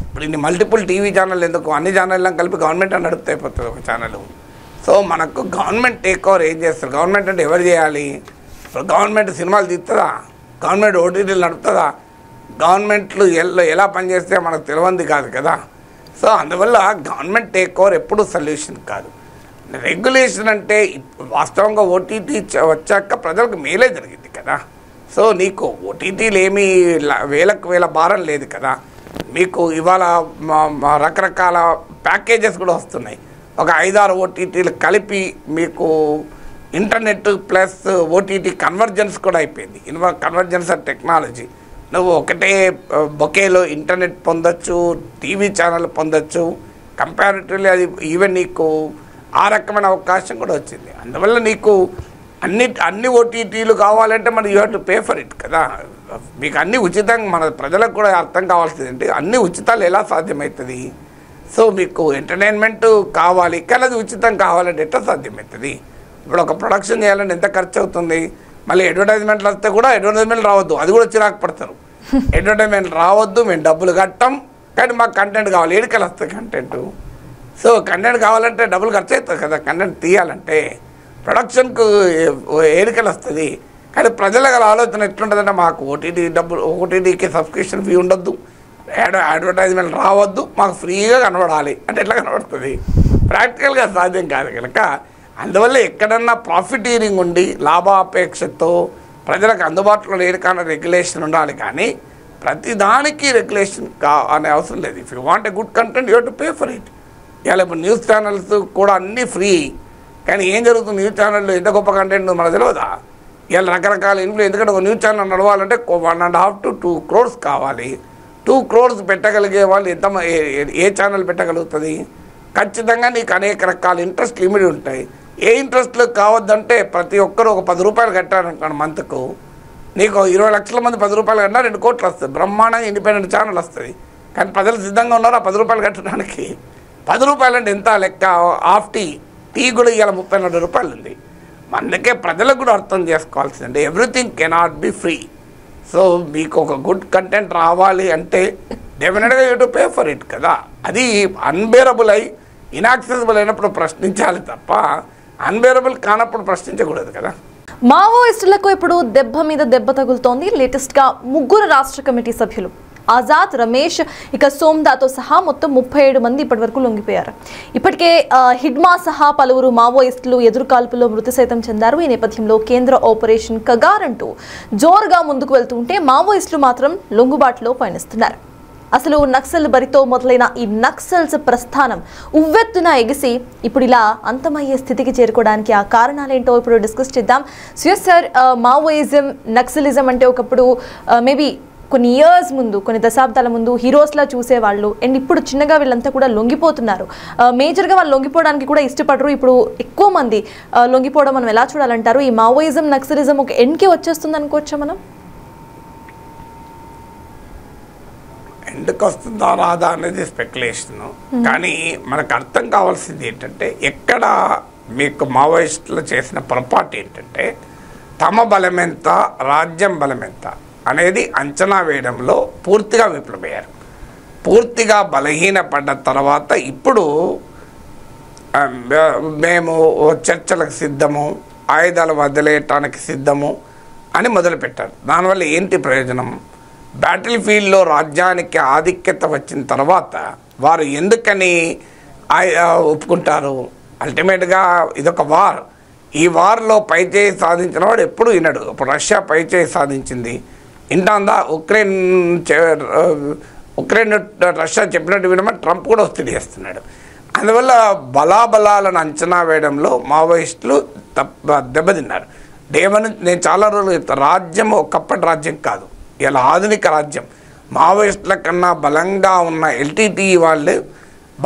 ఇప్పుడు ఇన్ని మల్టిపుల్ టీవీ ఛానల్ ఎందుకు? అన్ని ఛానళ్ళం కలిపి గవర్నమెంట్ అని నడుపుతూ అయిపోతుంది ఒక ఛానల్. సో మనకు గవర్నమెంట్ టేక్ ఓవర్ ఏం చేస్తారు? గవర్నమెంట్ అంటే ఎవరు చేయాలి? ఇప్పుడు గవర్నమెంట్ సినిమాలు తీస్తుందా? గవర్నమెంట్ ఓటీటీలు నడుపుతుందా? గవర్నమెంట్లు ఎలా పనిచేస్తే మనకు తెలియంది కాదు కదా. సో అందువల్ల గవర్నమెంట్ టేక్ ఓవర్ ఎప్పుడు సొల్యూషన్ కాదు. రెగ్యులేషన్ అంటే వాస్తవంగా ఓటీటీ వచ్చాక ప్రజలకు మేలే జరిగింది కదా. సో నీకు ఓటీటీలు ఏమీ వేలకు వేల భారం లేదు కదా. మీకు ఇవాళ రకరకాల ప్యాకేజెస్ కూడా వస్తున్నాయి. ఒక 5-6 ఓటీటీలు కలిపి మీకు ఇంటర్నెట్ ప్లస్ ఓటీటీ కన్వర్జెన్స్ కూడా అయిపోయింది. Convergence of technology. నువ్వు ఒకటే బొకేలో ఇంటర్నెట్ పొందొచ్చు, టీవీ ఛానల్ పొందొచ్చు. కంపారిటివ్లీ అది ఈవెన్ నీకు ఆ రకమైన అవకాశం కూడా వచ్చింది. అందువల్ల నీకు అన్ని ఓటీటీలు కావాలంటే మరి you have to pay for it కదా. మీకు అన్నీ ఉచితంగా మన ప్రజలకు కూడా అర్థం కావాల్సింది అంటే అన్ని ఉచితాలు ఎలా సాధ్యమవుతుంది? సో మీకు ఎంటర్టైన్మెంట్ కావాలి కానీ అది ఉచితం కావాలంటే ఎట్లా సాధ్యమవుతుంది? ఇప్పుడు ఒక ప్రొడక్షన్ చేయాలంటే ఎంత ఖర్చు అవుతుంది? మళ్ళీ అడ్వర్టైజ్మెంట్లు వస్తే కూడా అడ్వర్టైజ్మెంట్ రావద్దు, అది కూడా చిరాకు పడతారు. అడ్వర్టైజ్మెంట్ రావద్దు, మేము డబ్బులు కట్టాం కానీ మాకు కంటెంట్ కావాలి. ఏడికెళ్ళి వస్తుంది కంటెంట్? సో కంటెంట్ కావాలంటే డబ్బులు ఖర్చు అవుతుంది కదా. కంటెంట్ తీయాలంటే ప్రొడక్షన్కు ఏడికెళ్ళి వస్తుంది. కానీ ప్రజల ఆలోచన ఎట్లుంటుందంటే మాకు ఓటీటీకి సబ్స్క్రిప్షన్ ఫీ ఉండొద్దు, అడ్వర్టైజ్మెంట్ రావద్దు, మాకు ఫ్రీగా కనబడాలి అంటే ఎట్లా కనబడుతుంది? ప్రాక్టికల్గా సాధ్యం కాదు కనుక అందువల్ల ఎక్కడన్నా ప్రాఫిటీరింగ్ ఉండి లాభాపేక్షతో ప్రజలకు అందుబాటులో లేని కానీ రెగ్యులేషన్ ఉండాలి. కానీ ప్రతిదానికి రెగ్యులేషన్ అనే అవసరం లేదు. If you want a good content you have to pay for it. ఇలా ఇప్పుడు న్యూస్ ఛానల్స్ కూడా అన్నీ ఫ్రీ కానీ ఏం జరుగుతుంది న్యూస్ ఛానల్లో ఎంత గొప్ప కంటెంట్ మనకు తెలియదా? ఇలా రకరకాల ఇంట్లో, ఎందుకంటే ఒక న్యూస్ ఛానల్ నడవాలంటే 1.5 to 2 crores కావాలి. 2 crores పెట్టగలిగే వాళ్ళు ఎంత ఏ ఛానల్ పెట్టగలుగుతుంది? ఖచ్చితంగా నీకు అనేక రకాల ఇంట్రెస్ట్ లిమిట్ ఉంటాయి. ఏ ఇంట్రెస్ట్లు కావద్దంటే ప్రతి ఒక్కరు ఒక 10 రూపాయలు కట్టారనుకోండి మంత్కు, నీకు 20 లక్షల మంది 10 రూపాయలు కట్టినా 2 కోట్లు వస్తుంది, బ్రహ్మాండంగా ఇండిపెండెంట్ ఛానల్ వస్తుంది. కానీ ప్రజలు సిద్ధంగా ఉన్నారు ఆ 10 రూపాయలు కట్టడానికి. 10 రూపాయలు అంటే ఎంత లెక్క? హాఫ్ టీ కూడా ఇవాళ 34 రూపాయలు ఉంది. అందుకే ప్రజలకు కూడా అర్థం చేసుకోవాల్సిందంటే everything cannot be free. So మీకు ఒక గుడ్ కంటెంట్ రావాలి అంటే డెఫినెట్గా you to pay for it కదా. అది అన్బేరబుల్ అయి ఇన్యాక్సెసిబుల్ అయినప్పుడు ప్రశ్నించాలి తప్ప అన్బేరబుల్ కానప్పుడు ప్రశ్నించకూడదు కదా. మావోయిస్టులకు ఇప్పుడు దెబ్బ మీద దెబ్బ తగులుతోంది. లేటెస్ట్గా 3 రాష్ట్ర కమిటీ సభ్యులు ఆజాద్, రమేష్, ఇక సోమ్దాతో సహా మొత్తం 37 మంది ఇప్పటి వరకు లొంగిపోయారు. ఇప్పటికే హిడ్మా సహా పలువురు మావోయిస్టులు ఎదురుకాల్పులో మృతి సైతం చెందారు. ఈ నేపథ్యంలో కేంద్ర ఆపరేషన్ కగార్ అంటూ జోరుగా ముందుకు వెళ్తుంటే మావోయిస్టులు మాత్రం లొంగుబాటులో పయనిస్తున్నారు. అసలు నక్సల్ బరితో మొదలైన ఈ నక్సల్స్ ప్రస్థానం ఉవ్వెత్తున ఎగిసి ఇప్పుడు ఇలా అంతమయ్యే స్థితికి చేరుకోవడానికి ఆ కారణాలేంటో ఇప్పుడు డిస్కస్ చేద్దాం. సార్, మావోయిజం, నక్సలిజం అంటే ఒకప్పుడు మేబీ కొన్ని ఇయర్స్ ముందు, కొన్ని దశాబ్దాల ముందు హీరోస్లా చూసేవాళ్ళు. అండ్ ఇప్పుడు చిన్నగా వీళ్ళంతా కూడా లొంగిపోతున్నారు. మేజర్గా వాళ్ళు లొంగిపోవడానికి కూడా ఇష్టపడరు. ఇప్పుడు ఎక్కువ మంది లొంగిపోవడం మనం ఎలా చూడాలంటారు? ఈ మావోయిజం, నక్సలిజం ఒక ఎండ్కి వచ్చేస్తుంది అనుకోవచ్చా మనం? ఎందుకు వస్తుందా రాదా అనేది స్పెక్యులేషన్. కానీ మనకు అర్థం కావాల్సింది ఏంటంటే, ఎక్కడ మీకు మావోయిస్టులు చేసిన పొరపాటు ఏంటంటే, తమ బలమెంత, రాజ్యం బలమెంత అనేది అంచనా వేయడంలో పూర్తిగా విఫలమయ్యారు. పూర్తిగా బలహీనపడ్డ తర్వాత ఇప్పుడు మేము చర్చలకు సిద్ధము, ఆయుధాలు వదిలేయటానికి సిద్ధము అని మొదలుపెట్టారు. దానివల్ల ఏంటి ప్రయోజనం? బ్యాటిల్ ఫీల్డ్లో రాజ్యానికి ఆధిక్యత వచ్చిన తర్వాత వారు ఎందుకని ఒప్పుకుంటారు? అల్టిమేట్గా ఇదొక వార్. ఈ వార్లో పైచేయి సాధించిన వాడు ఎప్పుడు వినడు. ఇప్పుడు రష్యా పైచేయి సాధించింది, ఇంటాందా? ఉక్రెయిన్ రష్యా చెప్పినట్టు వినమని ట్రంప్ కూడా ఒత్తిడి చేస్తున్నాడు. అందువల్ల బలాబలాలను అంచనా వేయడంలో మావోయిస్టులు దెబ్బతిన్నారు. డేమని నేను చాలా రోజులు చెప్తాను, రాజ్యం ఒకప్పటి రాజ్యం కాదు, ఇలా ఆధునిక రాజ్యం. మావోయిస్టుల కన్నా బలంగా ఉన్న ఎల్టీటీ వాళ్ళే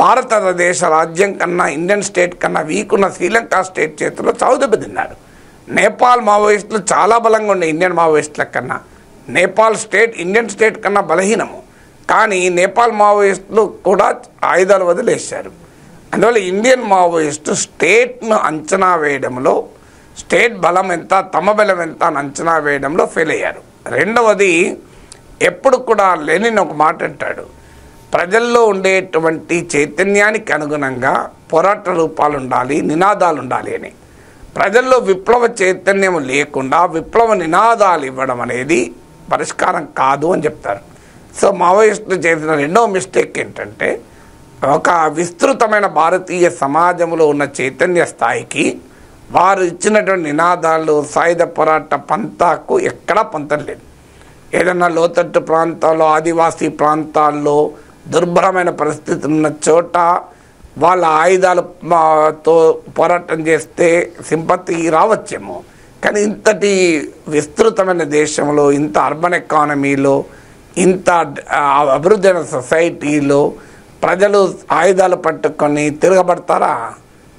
భారతదేశ రాజ్యం కన్నా, ఇండియన్ స్టేట్ కన్నా వీక్ ఉన్న శ్రీలంక స్టేట్ చేతిలో చావు దెబ్బతిన్నారు. నేపాల్ మావోయిస్టులు చాలా బలంగా ఉండే ఇండియన్ మావోయిస్టుల కన్నా. నేపాల్ స్టేట్ ఇండియన్ స్టేట్ కన్నా బలహీనము, కానీ నేపాల్ మావోయిస్టులు కూడా ఆయుధాలు వదిలేశారు. అందువల్ల ఇండియన్ మావోయిస్టు స్టేట్ను అంచనా వేయడంలో, స్టేట్ బలం ఎంత, తమ బలం ఎంత అని అంచనా వేయడంలో ఫెయిల్ అయ్యారు. రెండవది, ఎప్పుడు కూడా లెనిన్ ఒక మాట అంటాడు, ప్రజల్లో ఉండేటువంటి చైతన్యానికి అనుగుణంగా పోరాట రూపాలు ఉండాలి, నినాదాలు ఉండాలి అని. ప్రజల్లో విప్లవ చైతన్యం లేకుండా విప్లవ నినాదాలు ఇవ్వడం అనేది పరిష్కారం కాదు అని చెప్తారు. సో మావోయిస్టులు చేసిన రెండవ మిస్టేక్ ఏంటంటే, ఒక విస్తృతమైన భారతీయ సమాజంలో ఉన్న చైతన్య స్థాయికి వారు ఇచ్చినటువంటి నినాదాలు, సాయుధ పోరాట పంతాకు ఎక్కడా పొంతం లేదు. ఏదన్నా లోతట్టు ప్రాంతాల్లో, ఆదివాసీ ప్రాంతాల్లో దుర్భరమైన పరిస్థితులు ఉన్న చోట వాళ్ళ ఆయుధాలతో పోరాటం చేస్తే సింపతి రావచ్చేమో, కానీ ఇంతటి విస్తృతమైన దేశంలో, ఇంత అర్బన్ ఎకానమీలో, ఇంత అభివృద్ధి అయిన సొసైటీలో ప్రజలు ఆయుధాలు పట్టుకొని తిరగబడతారా?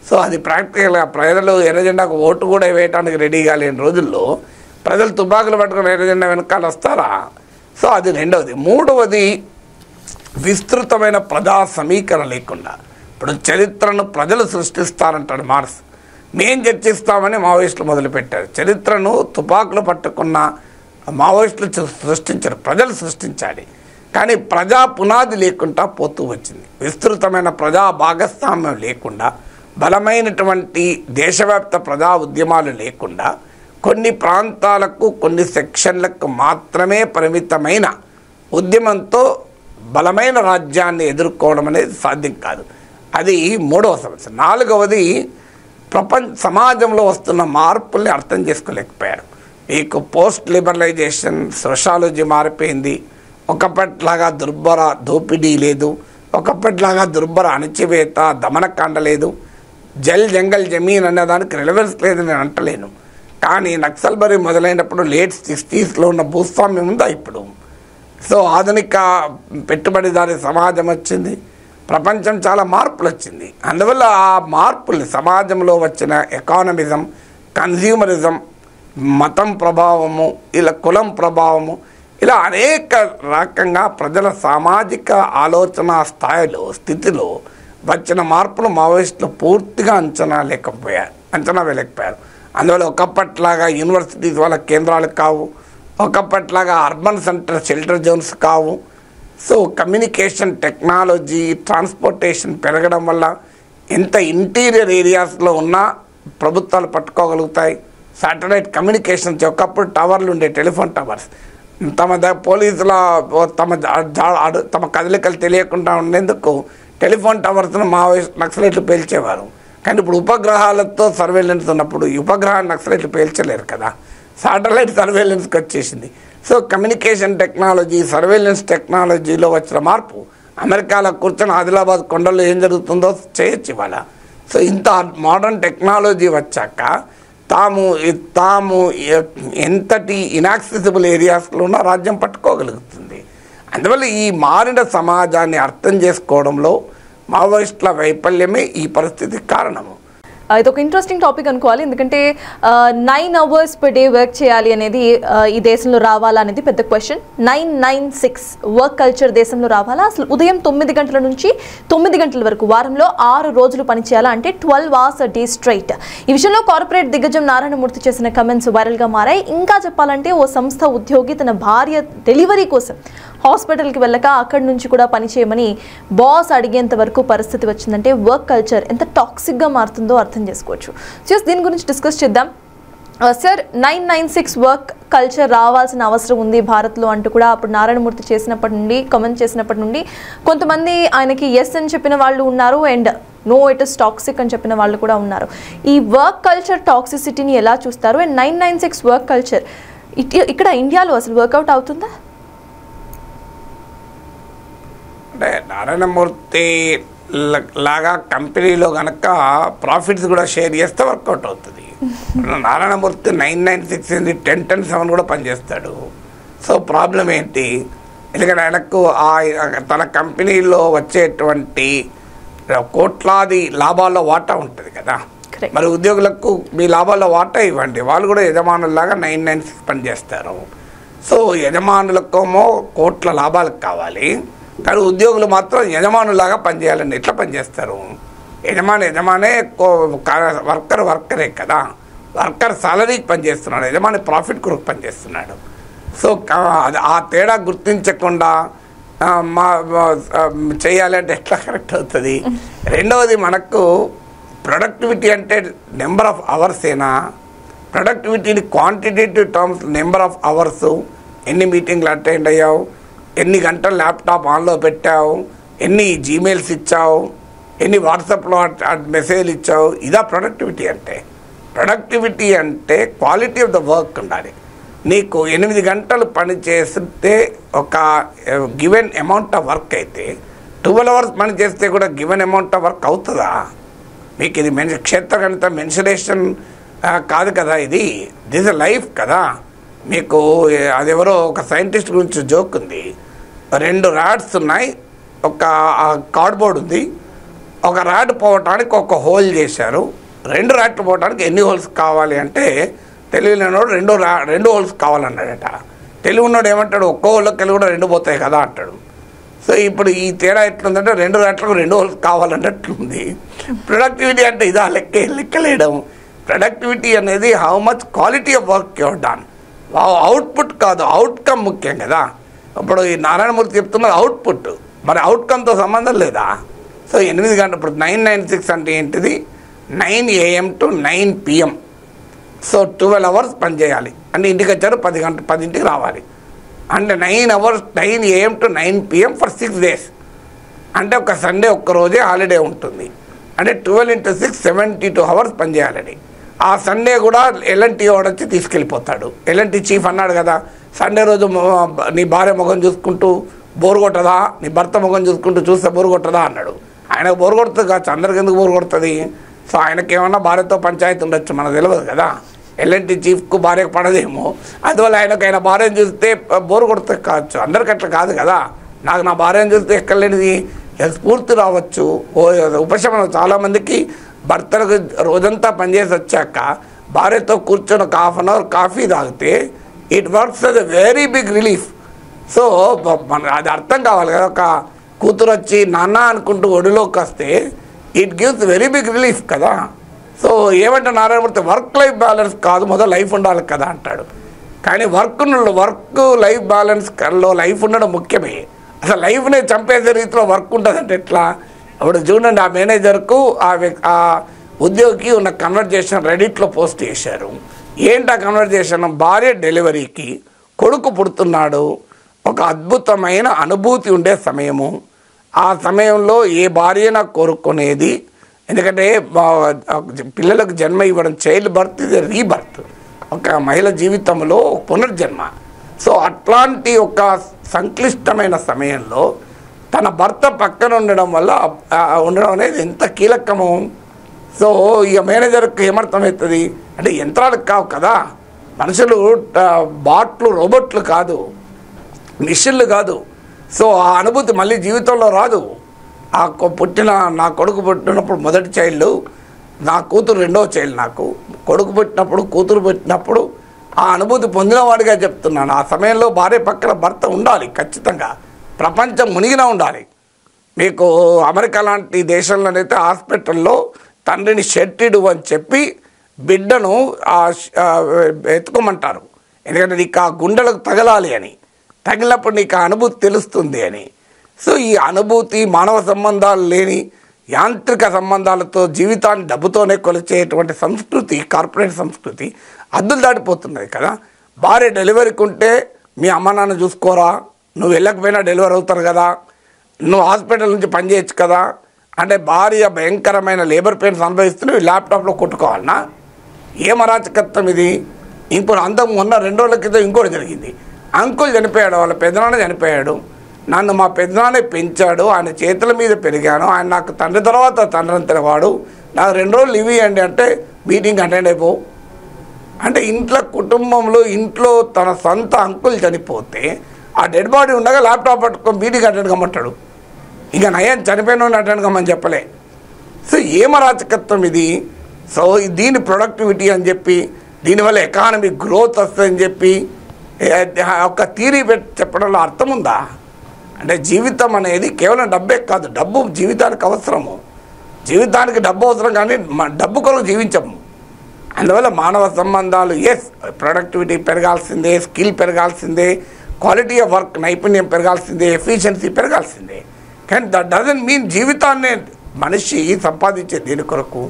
సో అది ప్రాక్టికల్గా ప్రజలు ఎర్రజెండాకు ఓటు కూడా వేయడానికి రెడీగా లేని రోజుల్లో ప్రజలు తుపాకులు పట్టుకొని ఎర్రజెండా వెనకాల వస్తారా? సో అది రెండవది. మూడవది, విస్తృతమైన ప్రజా సమీకరణ లేకుండా. ఇప్పుడు చరిత్రను ప్రజలు సృష్టిస్తారంటాడు మార్క్స్. మేం చర్చిస్తామని మావోయిస్టులు మొదలుపెట్టారు. చరిత్రను తుపాకులు పట్టుకున్న మావోయిస్టులు సృష్టించారు, ప్రజలు సృష్టించాలి. కానీ ప్రజా పునాది లేకుండా పోతూ వచ్చింది. విస్తృతమైన ప్రజా భాగస్వామ్యం లేకుండా, బలమైనటువంటి దేశవ్యాప్త ప్రజా ఉద్యమాలు లేకుండా, కొన్ని ప్రాంతాలకు, కొన్ని సెక్షన్లకు మాత్రమే పరిమితమైన ఉద్యమంతో బలమైన రాజ్యాన్ని ఎదుర్కోవడం అనేది సాధ్యం కాదు. అది మూడవ సమస్య. నాలుగవది, సమాజంలో వస్తున్న మార్పుల్ని అర్థం చేసుకోలేకపోయారు. మీకు పోస్ట్ లిబరలైజేషన్ సోషాలజీ మారిపోయింది. ఒకప్పటిలాగా దోపిడీ లేదు, ఒకప్పటిలాగా దుర్భర అణచివేత, దమనకాండ లేదు. జల్ జంగల్ జమీన్ అనే దానికి రిలవెన్స్ లేదు నేను అంటలేను. కానీ నక్సల్బరీ మొదలైనప్పుడు లేట్ 60s ఉన్న భూస్వామ్యం ఉందా ఇప్పుడు? సో ఆధునిక పెట్టుబడిదారి సమాజం వచ్చింది, ప్రపంచం చాలా మార్పులు వచ్చింది. అందువల్ల ఆ మార్పులు సమాజంలో వచ్చిన ఎకానమిజం, కన్జ్యూమరిజం, మతం ప్రభావము, ఇలా కులం ప్రభావము, ఇలా అనేక రకంగా ప్రజల సామాజిక ఆలోచన స్థితిలో వచ్చిన మార్పులు మావోయిస్టులు పూర్తిగా అంచనా వేయలేకపోయారు. అందువల్ల ఒకప్పట్లాగా యూనివర్సిటీస్ వాళ్ళ కేంద్రాలు కావు, ఒకప్పట్లాగా అర్బన్ సెంటర్ షెల్టర్ జోన్స్ కావు. సో కమ్యూనికేషన్ టెక్నాలజీ, ట్రాన్స్పోర్టేషన్ పెరగడం వల్ల ఎంత ఇంటీరియర్ ఏరియాస్లో ఉన్నా ప్రభుత్వాలు పట్టుకోగలుగుతాయి. శాటిలైట్ కమ్యూనికేషన్స్, ఒకప్పుడు టవర్లు ఉండే, టెలిఫోన్ టవర్స్, పోలీసుల తమ కదలికలు తెలియకుండా ఉండేందుకు టెలిఫోన్ టవర్స్ను మావోయిస్ట్ నక్సలైట్లు పేల్చేవారు. కానీ ఇప్పుడు ఉపగ్రహాలతో సర్వేలెన్స్ ఉన్నప్పుడు ఈ ఉపగ్రహాన్ని నక్సలైట్లు పేల్చలేరు కదా, శాటిలైట్ సర్వేలెన్స్కి వచ్చేసింది. సో కమ్యూనికేషన్ టెక్నాలజీ, సర్వేలెన్స్ టెక్నాలజీలో వచ్చిన మార్పు అమెరికాలో కూర్చొని ఆదిలాబాద్ కొండల్లో ఏం జరుగుతుందో చేయొచ్చు ఇవాళ. సో ఇంత మోడర్న్ టెక్నాలజీ వచ్చాక తాము ఎంతటి ఇనాక్సెసిబుల్ ఏరియాస్లో ఉన్న రాజ్యం పట్టుకోగలుగుతుంది. అందువల్ల ఈ మారిన సమాజాన్ని అర్థం చేసుకోవడంలో మావోయిస్టుల వైఫల్యమే ఈ పరిస్థితికి కారణము. ఇది ఒక ఇంట్రెస్టింగ్ టాపిక్ అనుకోవాలి, ఎందుకంటే 9 hours per day వర్క్ చేయాలి అనేది ఈ దేశంలో రావాలా అనేది పెద్ద క్వశ్చన్. 996 వర్క్ కల్చర్ దేశంలో రావాలా? అసలు ఉదయం 9 గంటల నుంచి 9 గంటల వరకు వారంలో 6 రోజులు పనిచేయాలా అంటే 12 hours a day straight. ఈ విషయంలో కార్పొరేట్ దిగ్గజం నారాయణమూర్తి చేసిన కమెంట్స్ వైరల్గా మారాయి. ఇంకా చెప్పాలంటే ఓ సంస్థ ఉద్యోగి తన భార్య డెలివరీ కోసం హాస్పిటల్కి వెళ్ళక అక్కడి నుంచి కూడా పనిచేయమని బాస్ అడిగేంత వరకు పరిస్థితి వచ్చిందంటే వర్క్ కల్చర్ ఎంత టాక్సిక్గా మారుతుందో అర్థం చేసుకోవచ్చు. సో దీని గురించి డిస్కస్ చేద్దాం. సార్, 996 వర్క్ కల్చర్ రావాల్సిన అవసరం ఉంది భారత్లో అంటూ కూడా అప్పుడు నారాయణమూర్తి చేసినప్పటి నుండి, కామెంట్ చేసినప్పటి నుండి కొంతమంది ఆయనకి ఎస్ అని చెప్పిన వాళ్ళు ఉన్నారు, and no it is toxic అని చెప్పిన వాళ్ళు కూడా ఉన్నారు. ఈ వర్క్ కల్చర్ టాక్సిసిటీని ఎలా చూస్తారు? అండ్ 996 వర్క్ కల్చర్ ఇక్కడ ఇండియాలో అసలు వర్కౌట్ అవుతుందా? అంటే నారాయణమూర్తి లాగా కంపెనీలో కనుక ప్రాఫిట్స్ కూడా షేర్ చేస్తే వర్కౌట్ అవుతుంది. నారాయణమూర్తి 996 10-7 కూడా పనిచేస్తాడు. సో ప్రాబ్లం ఏంటి? ఎందుకంటే ఆయనకు తన కంపెనీలో వచ్చేటువంటి కోట్లాది లాభాల్లో వాటా ఉంటుంది కదా. మరి ఉద్యోగులకు మీ లాభాల్లో వాటా ఇవ్వండి, వాళ్ళు కూడా యజమానుల్లాగా 996 పనిచేస్తారు. సో యజమానులకేమో కోట్ల లాభాలకు కావాలి, కానీ ఉద్యోగులు మాత్రం యజమానులాగా పనిచేయాలండి. ఎట్లా పనిచేస్తారు? యజమానే వర్కరే కదా, వర్కర్ సాలరీకి పనిచేస్తున్నాడు, యజమాని ప్రాఫిట్ కొరకు పనిచేస్తున్నాడు. సో ఆ తేడా గుర్తించకుండా చేయాలంటే ఎట్లా కరెక్ట్ అవుతుంది? రెండవది, మనకు ప్రొడక్టివిటీ అంటే నెంబర్ ఆఫ్ అవర్స్ ఏనా? ప్రొడక్టివిటీని quantitative terms, number of hours, ఎన్ని మీటింగ్లు అటెండ్ అయ్యావు, ఎన్ని గంటలు ల్యాప్టాప్ ఆన్లో పెట్టావు, ఎన్ని జీమెయిల్స్ ఇచ్చావు, ఎన్ని వాట్సాప్లో మెసేజ్లు ఇచ్చావు, ఇదా ప్రొడక్టివిటీ అంటే? ప్రొడక్టివిటీ అంటే క్వాలిటీ ఆఫ్ ద వర్క్ ఉండాలి. నీకు 8 గంటలు పని చేస్తే ఒక గివెన్ అమౌంట్ ఆఫ్ వర్క్ అయితే 12 hours పని చేస్తే కూడా గివెన్ అమౌంట్ ఆఫ్ వర్క్ అవుతుందా? మీకు ఇది క్షేత్రగణిత మెన్సురేషన్ కాదు కదా, ఇది దిస్ ఎ లైఫ్ కదా. మీకు అదెవరో ఒక సైంటిస్ట్ గురించి జోక్ ఉంది. 2 రాడ్స్ ఉన్నాయి, ఒక కార్డ్బోర్డ్ ఉంది, ఒక రాడ్ పోవటానికి ఒక హోల్ చేశారు. 2 రాడ్లు పోవటానికి ఎన్ని హోల్స్ కావాలి అంటే తెలివిలేనోడు 2 హోల్స్ కావాలన్నాడట. తెలివి ఉన్నాడు ఏమంటాడు, ఒక్కో హోల్లోకి వెళ్ళి కూడా 2 పోతాయి కదా అంటాడు. సో ఇప్పుడు ఈ తేడా ఎట్లుందంటే 2 రాట్లకు 2 హోల్స్ కావాలన్నట్లుంది. ప్రొడక్టివిటీ అంటే ఇదా లెక్కలేయడం. ప్రొడక్టివిటీ అనేది how much quality of work your done, output కాదు, అవుట్కమ్ ముఖ్యం కదా. ఇప్పుడు ఈ నారాయణమూర్తి చెప్తున్నది అవుట్పుట్, మరి అవుట్కమ్తో సంబంధం లేదా? సో 8 గంటలు, ఇప్పుడు 996 అంటే ఏంటిది? 9 AM to 9 PM. So 12 hours పనిచేయాలి అంటే ఇంటికి వచ్చారు 10ంటికి రావాలి అంటే 9 hours, 9 AM to 9 PM for 6 days. అంటే ఒక సండే ఒక్కరోజే హాలిడే ఉంటుంది. అంటే 12 into 6 72 hours పనిచేయాలని. ఆ సండే కూడా ఎల్ఎన్టీ వాడు వచ్చి తీసుకెళ్ళిపోతాడు. ఎల్ఎన్టీ చీఫ్ అన్నాడు కదా, సండే రోజు నీ భార్య ముఖం చూసుకుంటూ బోరు కొట్టదా, నీ భర్త ముఖం చూసుకుంటూ చూస్తే బోరు కొట్టదా అన్నాడు. ఆయనకు బోరు కొడుతుంది కావచ్చు, అందరికి ఎందుకు బోరు కొడుతుంది? సో ఆయనకేమన్నా భార్యతో పంచాయతీ ఉండొచ్చు, మనకు తెలియదు కదా. ఎల్ఎన్టీ చీఫ్కు భార్యకు పడదేమో, అందువల్ల ఆయన భార్యను చూస్తే బోరు కొడితే కావచ్చు. అందరికి అట్లా కాదు కదా. నాకు నా భార్యను చూస్తే ఎక్కలేనిది స్ఫూర్తి రావచ్చు, ఉపశమనం. చాలామందికి భర్తలకు రోజంతా పనిచేసి వచ్చాక భార్యతో కూర్చొని ఒక హాఫ్ అన్ అవర్ కాఫీ తాగితే it works as a very big relief. So అది అర్థం కావాలి కదా. ఒక కూతురు వచ్చి నాన్న అనుకుంటూ ఒడిలోకి వస్తే it gives very big relief కదా. సో ఏమంటే నారాయణమూర్తి వర్క్ లైఫ్ బ్యాలెన్స్ కాదు, మొదలు లైఫ్ ఉండాలి కదా అంటాడు. కానీ వర్క్ లైఫ్ బ్యాలెన్స్లో లైఫ్ ఉండడం ముఖ్యమే. అసలు లైఫ్ని చంపేసే రీతిలో వర్క్ ఉంటుందంటే ఎట్లా? అప్పుడు చూడండి, ఆ మేనేజర్కు ఆ ఉద్యోగికి ఉన్న కన్వర్జేషన్ రెడిట్లో పోస్ట్ చేశారు. ఏంటి ఆ కన్వర్జేషన్? భార్య డెలివరీకి, కొడుకు పుడుతున్నాడు, ఒక అద్భుతమైన అనుభూతి ఉండే సమయము. ఆ సమయంలో ఏ భార్యన కోరుకునేది, ఎందుకంటే పిల్లలకు జన్మ ఇవ్వడం, చైల్డ్ బర్త్ ఇది రీబర్త్, ఒక మహిళ జీవితంలో పునర్జన్మ. సో అట్లాంటి ఒక సంక్లిష్టమైన సమయంలో తన భర్త పక్కన ఉండడం అనేది ఎంత కీలకము. సో ఇక మేనేజర్కి ఏమర్థమవుతుంది అంటే, యంత్రాలకు కావు కదా, మనుషులు బాట్లు రోబోట్లు కాదు, మిషన్లు కాదు. సో ఆ అనుభూతి మళ్ళీ జీవితంలో రాదు. నా కొడుకు పుట్టినప్పుడు మొదటి చైల్డ్, నా కూతురు రెండవ చైల్డ్. నాకు కొడుకు పుట్టినప్పుడు, కూతురు పుట్టినప్పుడు ఆ అనుభూతి పొందినవాడిగా చెప్తున్నాను. ఆ సమయంలో భార్య పక్కన భర్త ఉండాలి ఖచ్చితంగా, ప్రపంచం మునిగినా ఉండాలి. మీకు అమెరికా లాంటి దేశంలోనైతే హాస్పిటల్లో తండ్రిని షెట్టిడు అని చెప్పి బిడ్డను ఎత్తుకోమంటారు. ఎందుకంటే నీకు ఆ గుండెలకు తగలాలి అని, తగిలినప్పుడు నీకు ఆ అనుభూతి తెలుస్తుంది అని. సో ఈ అనుభూతి, మానవ సంబంధాలు లేని యాంత్రిక సంబంధాలతో జీవితాన్ని డబ్బుతోనే కొలిచేటువంటి సంస్కృతి, కార్పొరేట్ సంస్కృతి అద్దులు దాటిపోతున్నది కదా. భార్య డెలివరీకి ఉంటే మీ అమ్మ నాన్న చూసుకోరా, నువ్వు వెళ్ళకపోయినా డెలివరీ అవుతారు కదా, నువ్వు హాస్పిటల్ నుంచి పనిచేయచ్చు కదా అంటే భార్య భయంకరమైన లేబర్ పెయిన్స్ అనుభవిస్తూ ల్యాప్టాప్లో కొట్టుకోవాలన్నా? ఏం అరాచకత్వం ఇది. ఇప్పుడు మొన్న 2 రోజుల క్రితం ఇంకోటి జరిగింది. అంకుల్ చనిపోయాడు, వాళ్ళ పెద్దనాన్న చనిపోయాడు. నన్ను మా పెద్దనాన్నే పెంచాడు, ఆయన చేతుల మీద పెరిగాను, ఆయన నాకు తండ్రి తర్వాత తండ్రి అంతవాడు, నాకు 2 రోజులు లీవ్ ఇవ్వండి అంటే మీటింగ్ అటెండ్ అయిపోవు అంటే. కుటుంబంలో ఇంట్లో తన సొంత అంకుల్ చనిపోతే ఆ డెడ్ బాడీ ఉండగా ల్యాప్టాప్ పట్టుకొని మీటింగ్ అటెండ్ కమ్మట్టాడు. ఇంకా నయం చనిపోయిన అటెండ్ కమ్మని చెప్పలే. సో ఏం అరాచకత్వం ఇది. సో దీని ప్రొడక్టివిటీ అని చెప్పి, దీనివల్ల ఎకానమిక్ గ్రోత్ వస్తుందని చెప్పి ఒక థియరీ చెప్పడంలో అర్థం ఉందా? అంటే జీవితం అనేది కేవలం డబ్బే కాదు, డబ్బు జీవితానికి అవసరము. జీవితానికి డబ్బు అవసరం, కానీ డబ్బు కొరకు జీవించము. అందువల్ల మానవ సంబంధాలు ప్రొడక్టివిటీ పెరగాల్సిందే, స్కిల్ పెరగాల్సిందే, క్వాలిటీ ఆఫ్ వర్క్ నైపుణ్యం పెరగాల్సిందే, ఎఫిషియన్సీ పెరగాల్సిందే. కానీ దట్ డజంట్ మీన్ జీవితాన్ని మనిషి సంపాదించే దేని కొరకు,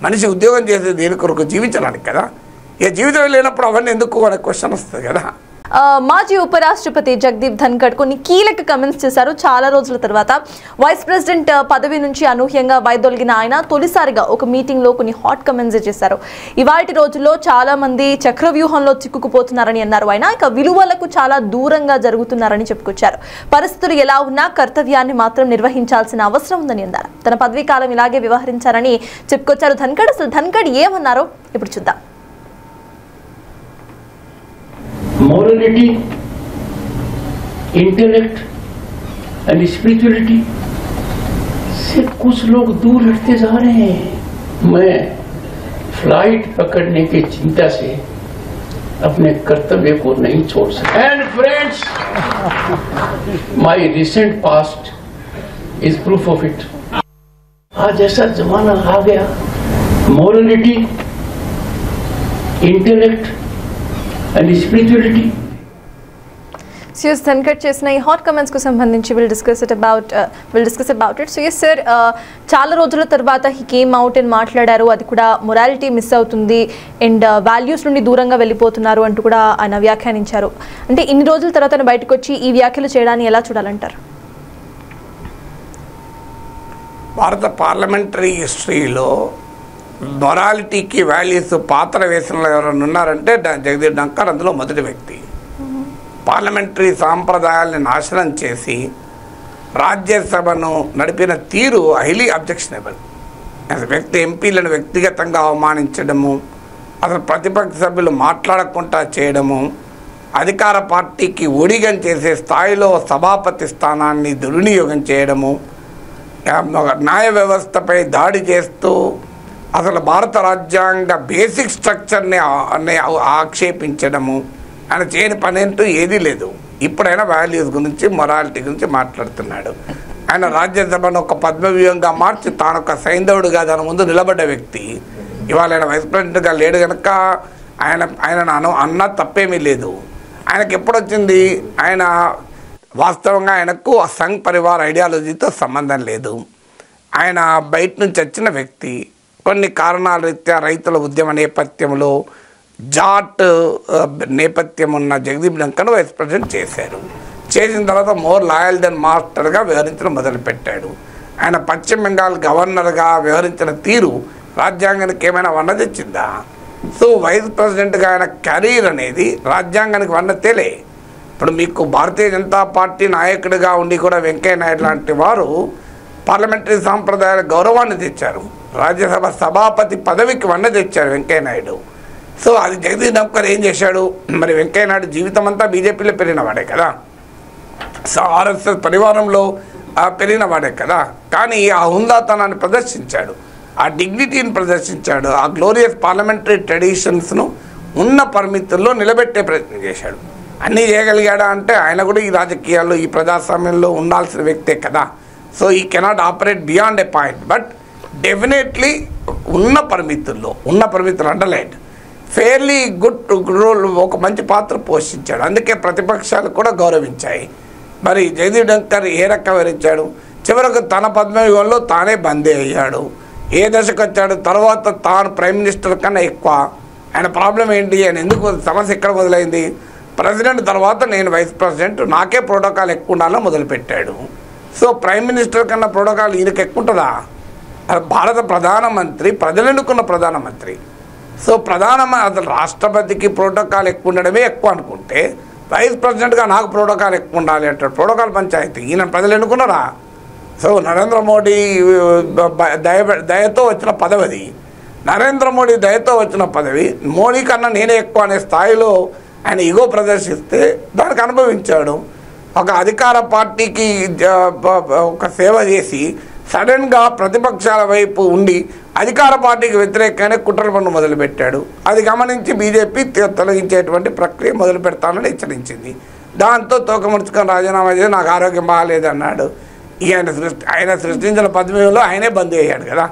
మనిషి ఉద్యోగం చేసే దేని కొరకు జీవించడానికి కదా. ఇక జీవితం లేనప్పుడు అవన్నీ ఎందుకు అనే క్వశ్చన్ వస్తుంది కదా. మాజీ ఉపరాష్ట్రపతి జగదీప్ ధన్కడ్ కొన్ని కీలక కమెంట్స్ చేశారు. చాలా రోజుల తర్వాత వైస్ ప్రెసిడెంట్ పదవి నుంచి అనూహ్యంగా వైదొలిగిన ఆయన తొలిసారిగా ఒక మీటింగ్ లో కొన్ని హాట్ కమెంట్స్ చేశారు. ఇవాల్టి రోజుల్లో చాలా మంది చక్రవ్యూహంలో చిక్కుకుపోతున్నారని అన్నారు ఆయన. ఇక విలువలకు చాలా దూరంగా జరుగుతున్నారని చెప్పుకొచ్చారు. పరిస్థితులు ఎలా ఉన్నా కర్తవ్యాన్ని మాత్రం నిర్వహించాల్సిన అవసరం ఉందని అన్నారు. తన పదవీ కాలం ఇలాగే వ్యవహరించారని చెప్పుకొచ్చారు ధన్కడ్. అసలు ధన్కడ్ ఏమన్నారో ఇప్పుడు చూద్దాం. Morality, इंटेलेक्ट एंड स्पिरिचुअलिटी से कुछ लोग दूर हटते जा रहे हैं. मैं फ्लाइट पकड़ने की चिंता से अपने कर्तव्य को नहीं छोड़ सकता. And friends, my recent past is proof of it. आज ऐसा जमाना आ गया, morality, intellect and spirituality. Yes, Dhankhar చేసిన ఈ హాట్ కమెంట్స్ కు సంబంధించి will discuss about it. So yes sir, చాలా రోజుల తర్వాత హీ కేమ్ అవుట్ అండ్ మాట్లాడారు. అది కూడా మొరాలిటీ మిస్ అవుతుంది అండ్ వాల్యూస్ నుండి దూరంగా వెళ్ళిపోతున్నారు అంటూ కూడా ఆయన వ్యాఖ్యానించారు. అంటే ఇన్ని రోజుల తర్వాత బయటకు వచ్చి ఈ వ్యాఖ్యలు చేయడాన్ని ఎలా చూడాలంటారు? భారత పార్లమెంటరీ హిస్టరీలో మొరాలిటీకి వాల్యూస్ పాత్ర వేసిన ఎవరైనా ఉన్నారంటే జగదీప్ ధన్కడ్ అందులో మొదటి వ్యక్తి. పార్లమెంటరీ సాంప్రదాయాల్ని నాశనం చేసి రాజ్యసభను నడిపిన తీరు హైలీ అబ్జెక్షనబుల్. వ్యక్తి ఎంపీలను వ్యక్తిగతంగా అవమానించడము, అసలు ప్రతిపక్ష సభ్యులు మాట్లాడకుండా చేయడము, అధికార పార్టీకి ఒడిగం చేసే స్థాయిలో సభాపతి స్థానాన్ని దుర్వినియోగం చేయడము, న్యాయ వ్యవస్థపై దాడి చేస్తూ అసలు భారత రాజ్యాంగ బేసిక్ స్ట్రక్చర్ని ఆక్షేపించడము, ఆయన చేయని పని అంటూ ఏదీ లేదు. ఇప్పుడైనా వాల్యూస్ గురించి మొరాలిటీ గురించి మాట్లాడుతున్నాడు. ఆయన రాజ్యసభను ఒక పద్మవ్యూహంగా మార్చి తాను ఒక సైంధవుడిగా దాని ముందు నిలబడ్డ వ్యక్తి ఇవాళ ఆయన వైస్ ప్రెసిడెంట్గా లేడు కనుక ఆయన అన్న తప్పేమీ లేదు. ఆయనకి ఎప్పుడొచ్చింది, ఆయన వాస్తవంగా ఆయనకు సంఘ్ పరివార్ ఐడియాలజీతో సంబంధం లేదు. ఆయన బయట నుంచి వచ్చిన వ్యక్తి. కొన్ని కారణాల రీత్యా రైతుల ఉద్యమ నేపథ్యంలో జాట్ నేపథ్యం ఉన్న జగదీప్ ధంకర్ను వైస్ ప్రెసిడెంట్ చేశారు. చేసిన తర్వాత మోర్ లాయల్ దెన్ మాస్టర్గా వ్యవహరించడం మొదలుపెట్టాడు. ఆయన పశ్చిమ బెంగాల్ గవర్నర్గా వ్యవహరించిన తీరు రాజ్యాంగానికి ఏమైనా వన్న తెచ్చిందా? సో వైస్ ప్రెసిడెంట్గా ఆయన కెరీర్ అనేది రాజ్యాంగానికి వన్న తేలే. ఇప్పుడు మీకు భారతీయ జనతా పార్టీ నాయకుడిగా ఉండి కూడా వెంకయ్య నాయుడు లాంటి వారు పార్లమెంటరీ సాంప్రదాయాల గౌరవాన్ని తెచ్చారు. రాజ్యసభ సభాపతి పదవికి వన్న తెచ్చారు వెంకయ్య నాయుడు. సో అది జగదీప్ ధంకర్ ఏం చేశాడు? మరి వెంకయ్య నాయుడు జీవితం అంతా బీజేపీలో పెరిగినవాడే కదా, సో ఆర్ఎస్ఎస్ పరివారంలో పెరిగినవాడే కదా. కానీ ఆ హుందాతనాన్ని ప్రదర్శించాడు, ఆ డిగ్నిటీని ప్రదర్శించాడు, ఆ గ్లోరియస్ పార్లమెంటరీ ట్రెడిషన్స్ను ఉన్న పరిమితుల్లో నిలబెట్టే ప్రయత్నం చేశాడు. అన్నీ చేయగలిగాడా అంటే ఆయన కూడా ఈ రాజకీయాల్లో ఈ ప్రజాస్వామ్యంలో ఉండాల్సిన వ్యక్తే కదా. సో ఈ cannot operate beyond a point, but definitely ఉన్న పరిమితుల్లో అండర్లైన్ ఫెయిర్లీ గుడ్ రోల్, ఒక మంచి పాత్ర పోషించాడు. అందుకే ప్రతిపక్షాలు కూడా గౌరవించాయి. మరి జగదీప్ ధంకర్ ఏ రకంగా వివరించాడు? చివరకు తన పద్మవ్యూహంలో తానే బందీ అయ్యాడు. ఏ దశకు వచ్చాడు? తర్వాత తాను ప్రైమ్ మినిస్టర్ కన్నా ఎక్కువ. ఆయన ప్రాబ్లం ఏంటి? ఆయన ఎందుకు సమస్య ఎక్కడ మొదలైంది? ప్రెసిడెంట్ తర్వాత నేను వైస్ ప్రెసిడెంట్, నాకే ప్రోటోకాల్ ఎక్కువ ఉండాలని మొదలుపెట్టాడు. సో ప్రైమ్ మినిస్టర్ కన్నా ప్రోటోకాల్ ఈయనకి ఎక్కువ ఉంటుందా? భారత ప్రధానమంత్రి, ప్రజలు ఎన్నుకున్న ప్రధానమంత్రి. సో అసలు రాష్ట్రపతికి ప్రోటోకాల్ ఎక్కువ ఉండడమే ఎక్కువ అనుకుంటే వైస్ ప్రెసిడెంట్గా నాకు ప్రోటోకాల్ ఎక్కువ ఉండాలి అంటాడు. ప్రోటోకాల్ పంచాయతీ ఈయన ప్రజలు ఎన్నుకున్నారా? సో నరేంద్ర మోడీ దయతో వచ్చిన పదవి అది. నరేంద్ర మోడీ దయతో వచ్చిన పదవి, మోడీ కన్నా నేనే ఎక్కువ అనే స్థాయిలో ఆయన ఈగో ప్రదర్శిస్తే దానికి అనుభవించాడు. ఒక అధికార పార్టీకి ఒక సేవ చేసి సడన్గా ప్రతిపక్షాల వైపు ఉండి అధికార పార్టీకి వ్యతిరేకంగానే కుట్రల పనులు మొదలుపెట్టాడు. అది గమనించి బీజేపీ తొలగించేటువంటి ప్రక్రియ మొదలు పెడతానని హెచ్చరించింది. దాంతో తోకముడుచుకొని రాజీనామా చేసి నాకు ఆరోగ్యం బాగాలేదన్నాడు. ఆయన సృష్టించిన పద్మవ్యూహంలో ఆయనే బందీ అయ్యాడు కదా.